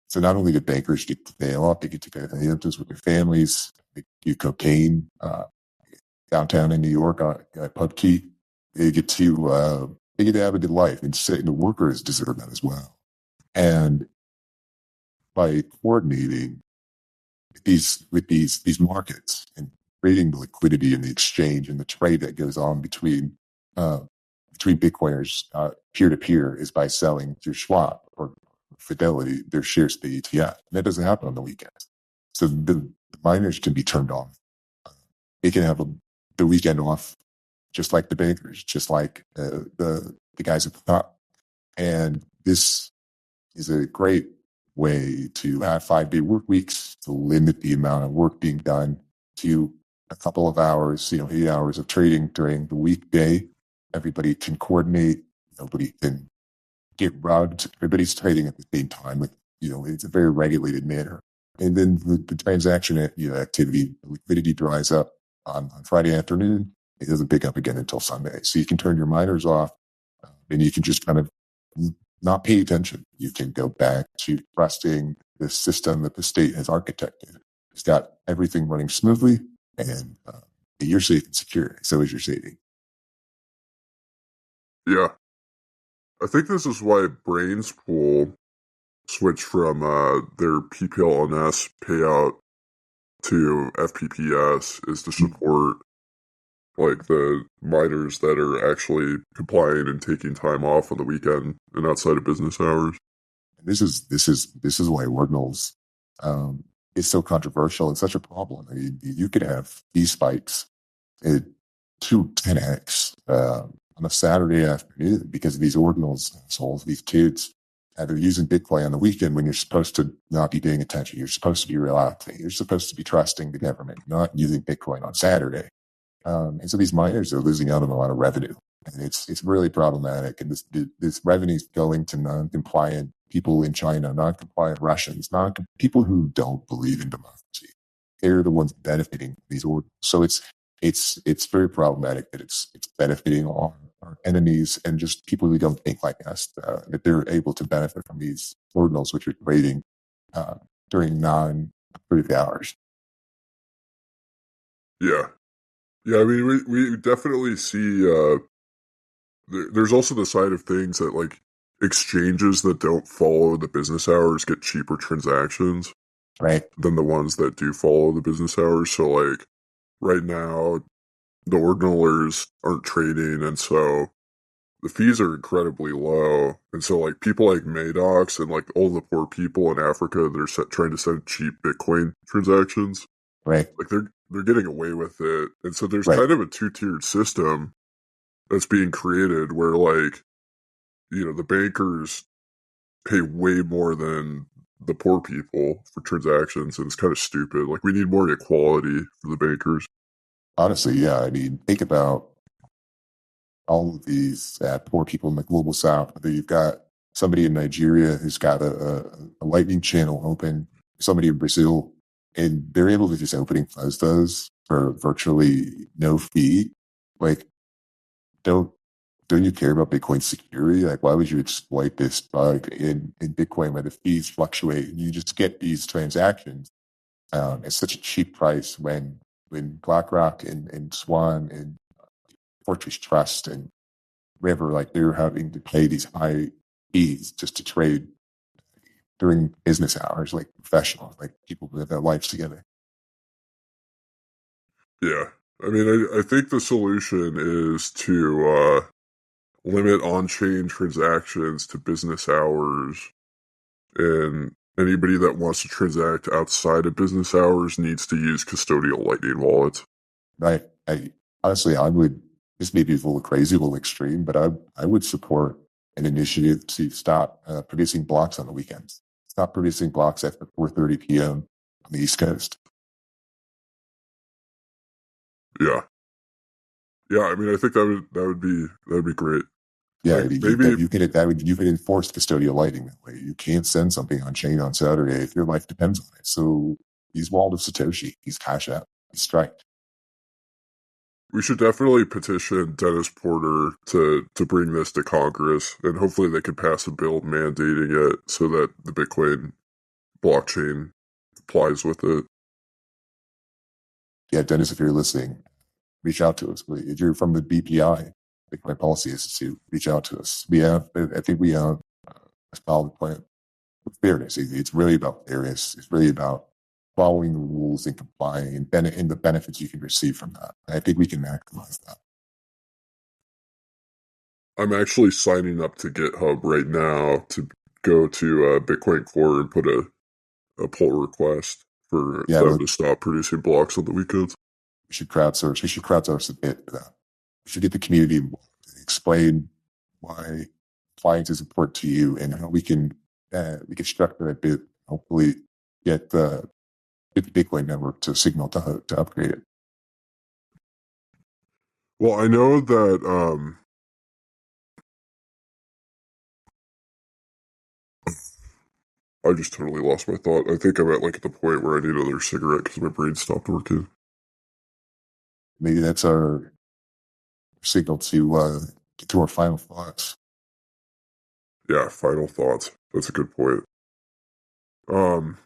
So not only do bankers get to bail off, they get to go to Hamptons with their families, they do cocaine downtown in New York at Pub Key. They get to have a good life, and the workers deserve that as well. And by coordinating with these markets and creating the liquidity and the exchange and the trade that goes on between Bitcoiners peer to peer is by selling through Schwab or Fidelity their shares to the ETF. And that doesn't happen on the weekends. So the miners can be turned off. They can have the weekend off, just like the bankers, just like the guys at the top. And this is a great way to have 5-day work weeks, to limit the amount of work being done to a couple of hours, 8 hours of trading during the weekday. Everybody can coordinate. Nobody can get robbed. Everybody's trading at the same time. It's a very regulated manner. And then the transaction activity, the liquidity dries up on Friday afternoon. It doesn't pick up again until Sunday. So you can turn your miners off and you can just kind of not pay attention. You can go back to trusting the system that the state has architected. It's got everything running smoothly, and you're safe and secure. So is your saving. Yeah. I think this is why Brains Pool switched from their PPLNS payout to FPPS is to support like the miners that are actually complying and taking time off on the weekend and outside of business hours. And this is why ordinals is so controversial and such a problem. I mean, you could have these spikes at 10x on a Saturday afternoon because of these ordinals assholes, these kids that are using Bitcoin on the weekend when you're supposed to not be paying attention. You're supposed to be relaxing. You're supposed to be trusting the government, not using Bitcoin on Saturday. And so these miners are losing out on a lot of revenue, and it's really problematic. And this revenue is going to non-compliant people in China, non-compliant Russians, people who don't believe in democracy. They're the ones benefiting from these orders. So it's very problematic that it's benefiting our enemies and just people who don't think like us, that they're able to benefit from these ordinals, which are trading during non-approved hours. Yeah. Yeah, I mean, we definitely see, there's also the side of things that, like, exchanges that don't follow the business hours get cheaper transactions Right. than the ones that do follow the business hours. So, like, right now, the ordinalers aren't trading, and so the fees are incredibly low. And so, like, people like Madocs and, like, all the poor people in Africa that are trying to send cheap Bitcoin transactions, Right. like, they're getting away with it. And so there's Right. kind of a two-tiered system that's being created where, like, the bankers pay way more than the poor people for transactions, and it's kind of stupid. Like, we need more equality for the bankers. Honestly, yeah. I mean, think about all of these poor people in the global south. You've got somebody in Nigeria who's got a lightning channel open, somebody in Brazil, and they're able to just opening those for virtually no fee. Like, don't don't you care about Bitcoin security? Like, why would you exploit this bug in Bitcoin where the fees fluctuate and you just get these transactions at such a cheap price when BlackRock and Swan and Fortress Trust and River, like they're having to pay these high fees just to trade during business hours, like professionals, like people who live their lives together. Yeah. I mean, I think the solution is to limit on-chain transactions to business hours, and anybody that wants to transact outside of business hours needs to use custodial Lightning wallets. I honestly, I would. This may be a little crazy, a little extreme, but I would support an initiative to stop producing blocks on the weekends. Stop producing blocks after 4:30 p.m. on the East Coast. Yeah. Yeah, I mean, I think that would be great. Yeah, Like, maybe you can enforce custodial Lightning that way. You can't send something on chain on Saturday if your life depends on it. So he's Wald of Satoshi, he's Cash App, he's Strike. we should definitely petition Dennis Porter to bring this to Congress, and hopefully they can pass a bill mandating it so that the Bitcoin blockchain applies with it. Yeah, Dennis, if you're listening, reach out to us. If you're from the BPI, Bitcoin Policy Institute, reach out to us. I think we have a solid plan. Fairness. It's really about fairness. It's really about following the rules and complying and the benefits you can receive from that. I think we can maximize that. I'm actually signing up to GitHub right now to go to Bitcoin Core and put a pull request for Yeah, them look, to stop producing blocks on the weekends. we should crowdsource. We should crowdsource a bit for that. We should get the community involved and explain why compliance is important to you and how we can structure a bit. Hopefully, get the Bitcoin network to signal to upgrade it. Well, I know that I just totally lost my thought. I think I'm at like the point where I need another cigarette because my brain stopped working. Maybe that's our signal to get to our final thoughts. Yeah, final thoughts. That's a good point. Um,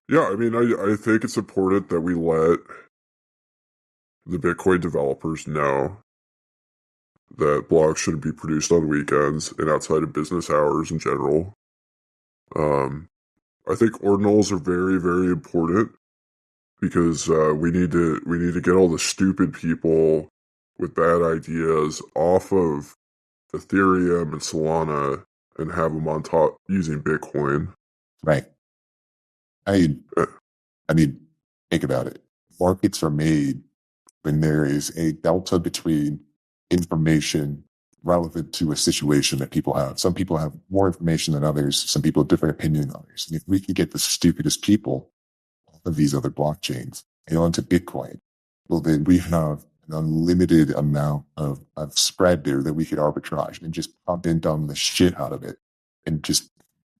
yeah, I mean, I think it's important that we let the Bitcoin developers know that blocks shouldn't be produced on weekends and outside of business hours in general. I think ordinals are very, very important because we need to get all the stupid people with bad ideas off of Ethereum and Solana and have them on top using Bitcoin. Right. I Uh, I mean, think about it. Markets are made when there is a delta between information relevant to a situation that people have. Some people have more information than others. Some people have different opinion than others. And if we can get the stupidest people off of these other blockchains and onto Bitcoin, well, then we have an unlimited amount of spread there that we could arbitrage and just pump and dumb the shit out of it and just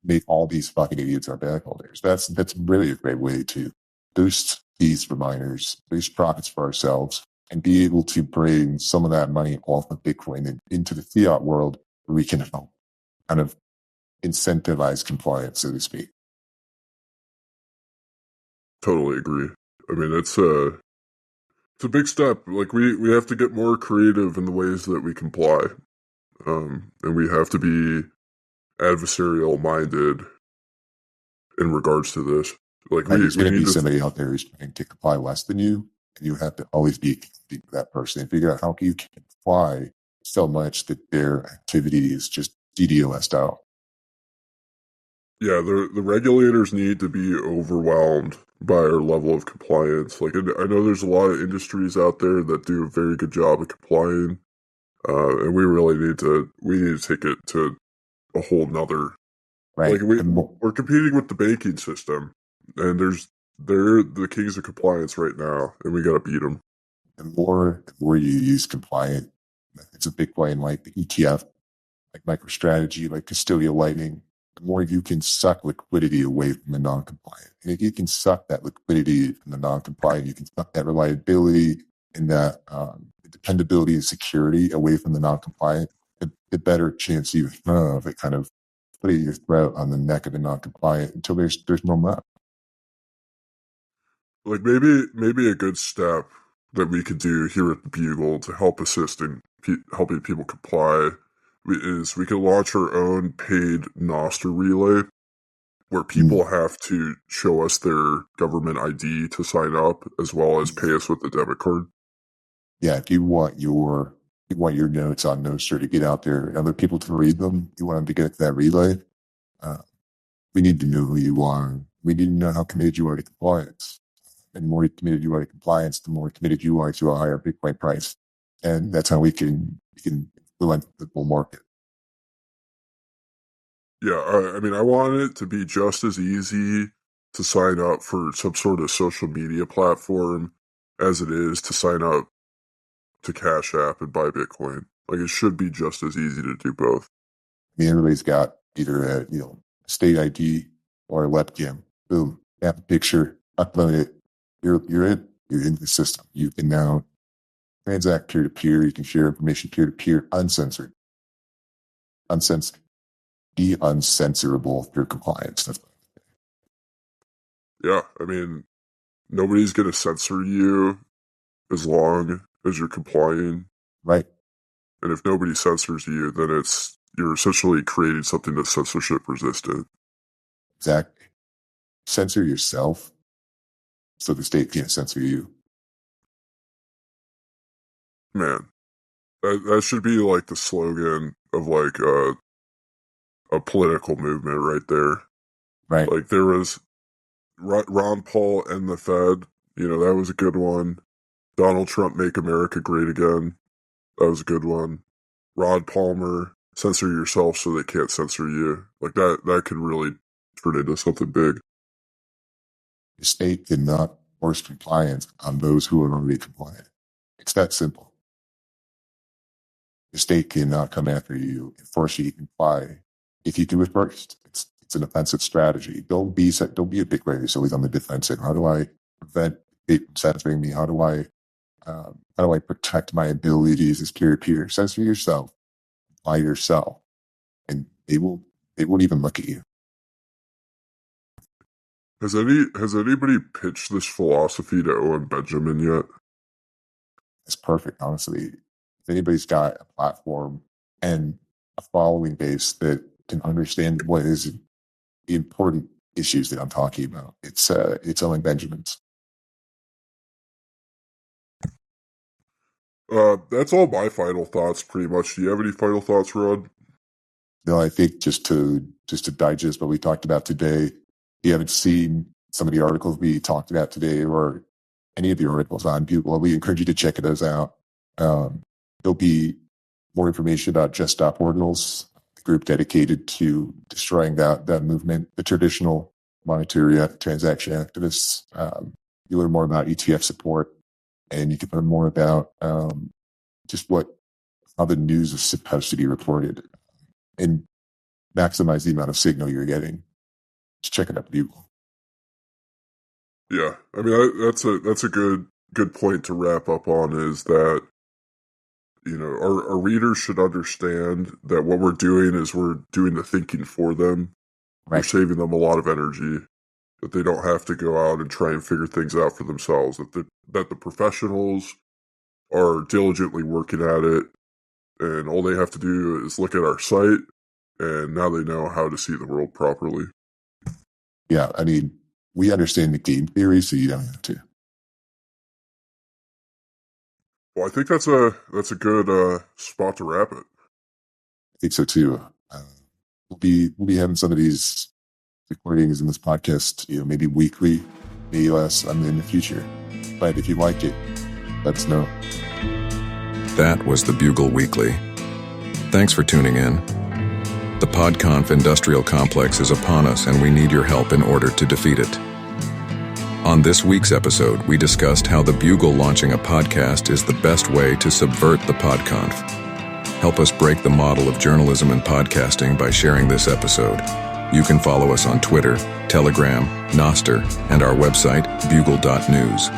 make all these fucking idiots our bag holders. That's really a great way to boost fees for miners, boost profits for ourselves, and be able to bring some of that money off of Bitcoin and into the fiat world where we can help kind of incentivize compliance, so to speak. Totally agree. I mean, it's a big step. Like we have to get more creative in the ways that we comply, and we have to be adversarial minded in regards to this. Like Right, there's we going to need be to. somebody out there who's trying to comply less than you, and you have to always be with that person and figure out how you can comply so much that their activity is just DDoS'd out. Yeah, the regulators need to be overwhelmed by our level of compliance. Like I know there's a lot of industries out there that do a very good job of complying, and we really need to take it to a whole nother. Right, Like we're competing with the banking system, and they're the kings of compliance right now, and we got to beat them. the more you use compliant, it's a big play in like the ETF, like MicroStrategy, like custodial lightning, the more you can suck liquidity away from the non-compliant. And if you can suck that liquidity from the non-compliant, you can suck that reliability and that dependability and security away from the non-compliant, the better chance you have of it kind of putting your throat on the neck of the non-compliant until there's no map. Like maybe a good step that we could do here at the Bugle to help assist in helping people comply is we could launch our own paid Noster relay where people have to show us their government ID to sign up as well as pay us with a debit card. Yeah, if you want your notes on Nostr to get out there and other people to read them, you want them to get that relay, we need to know who you are. We need to know how committed you are to compliance. And the more committed you are to compliance, the more committed you are to a higher Bitcoin price. And that's how we can influence the bull market. Yeah, I mean, I want it to be just as easy to sign up for some sort of social media platform as it is to sign up to Cash App and buy Bitcoin. Like, it should be just as easy to do both. I mean, everybody's got either a state ID or a webcam. Boom, snap a picture, upload it. You're in. You're in the system. You can now transact peer to peer. You can share information peer to peer, uncensored. Be uncensorable through compliance. Yeah, I mean, nobody's going to censor you as long as you're complying. Right. And if nobody censors you, then you're essentially creating something that's censorship resistant. Exactly. Censor yourself so the state can't censor you. Man, that should be like the slogan of like a political movement right there. Right. Like there was Ron Paul and the Fed. That was a good one. Donald Trump, make America great again. That was a good one. Rod Palmer, censor yourself so they can't censor you. Like that could really turn into something big. The state cannot force compliance on those who are already compliant. It's that simple. The state cannot come after you and force you to comply if you do it first. It's an offensive strategy. Don't be a big player who's always on the defensive. How do I prevent it from censoring me? How do I protect my abilities as peer-to-peer? Censor yourself by yourself, and they won't even look at you. Has anybody pitched this philosophy to Owen Benjamin yet? It's perfect, honestly. If anybody's got a platform and a following base that can understand what is the important issues that I'm talking about, it's Owen Benjamin's. That's all my final thoughts, pretty much. Do you have any final thoughts, Rod? No, I think just to digest what we talked about today, if you haven't seen some of the articles we talked about today or any of the articles on Bugle, we encourage you to check those out. There'll be more information about Just Stop Ordinals, the group dedicated to destroying that movement, the traditional monetary transaction activists. You learn more about ETF support, and you can learn more about just how the news is supposed to be reported and maximize the amount of signal you're getting. Just check it out, Bugle. Yeah, I mean that's a good point to wrap up on. Is that our readers should understand that what we're doing is we're doing the thinking for them. Right. We're saving them a lot of energy, that they don't have to go out and try and figure things out for themselves, that the professionals are diligently working at it, and all they have to do is look at our site, and now they know how to see the world properly. Yeah, I mean, we understand the game theory, so you don't have to. Well, I think that's a good spot to wrap it. I think so too. We'll be having some of these recordings in this podcast, maybe weekly, maybe less in the future. But if you like it, let us know. That was the Bugle Weekly. Thanks for tuning in. The PodConf industrial complex is upon us, and we need your help in order to defeat it. On this week's episode, we discussed how the Bugle launching a podcast is the best way to subvert the PodConf. Help us break the model of journalism and podcasting by sharing this episode. You can follow us on Twitter, Telegram, Nostr, and our website, bugle.news.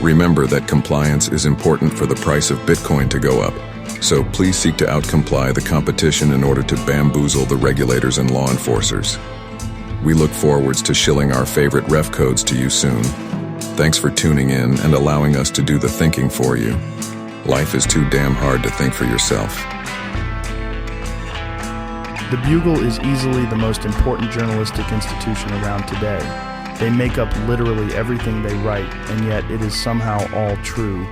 Remember that compliance is important for the price of Bitcoin to go up, so please seek to outcomply the competition in order to bamboozle the regulators and law enforcers. We look forwards to shilling our favorite ref codes to you soon. Thanks for tuning in and allowing us to do the thinking for you. Life is too damn hard to think for yourself. The Bugle is easily the most important journalistic institution around today. They make up literally everything they write, and yet it is somehow all true.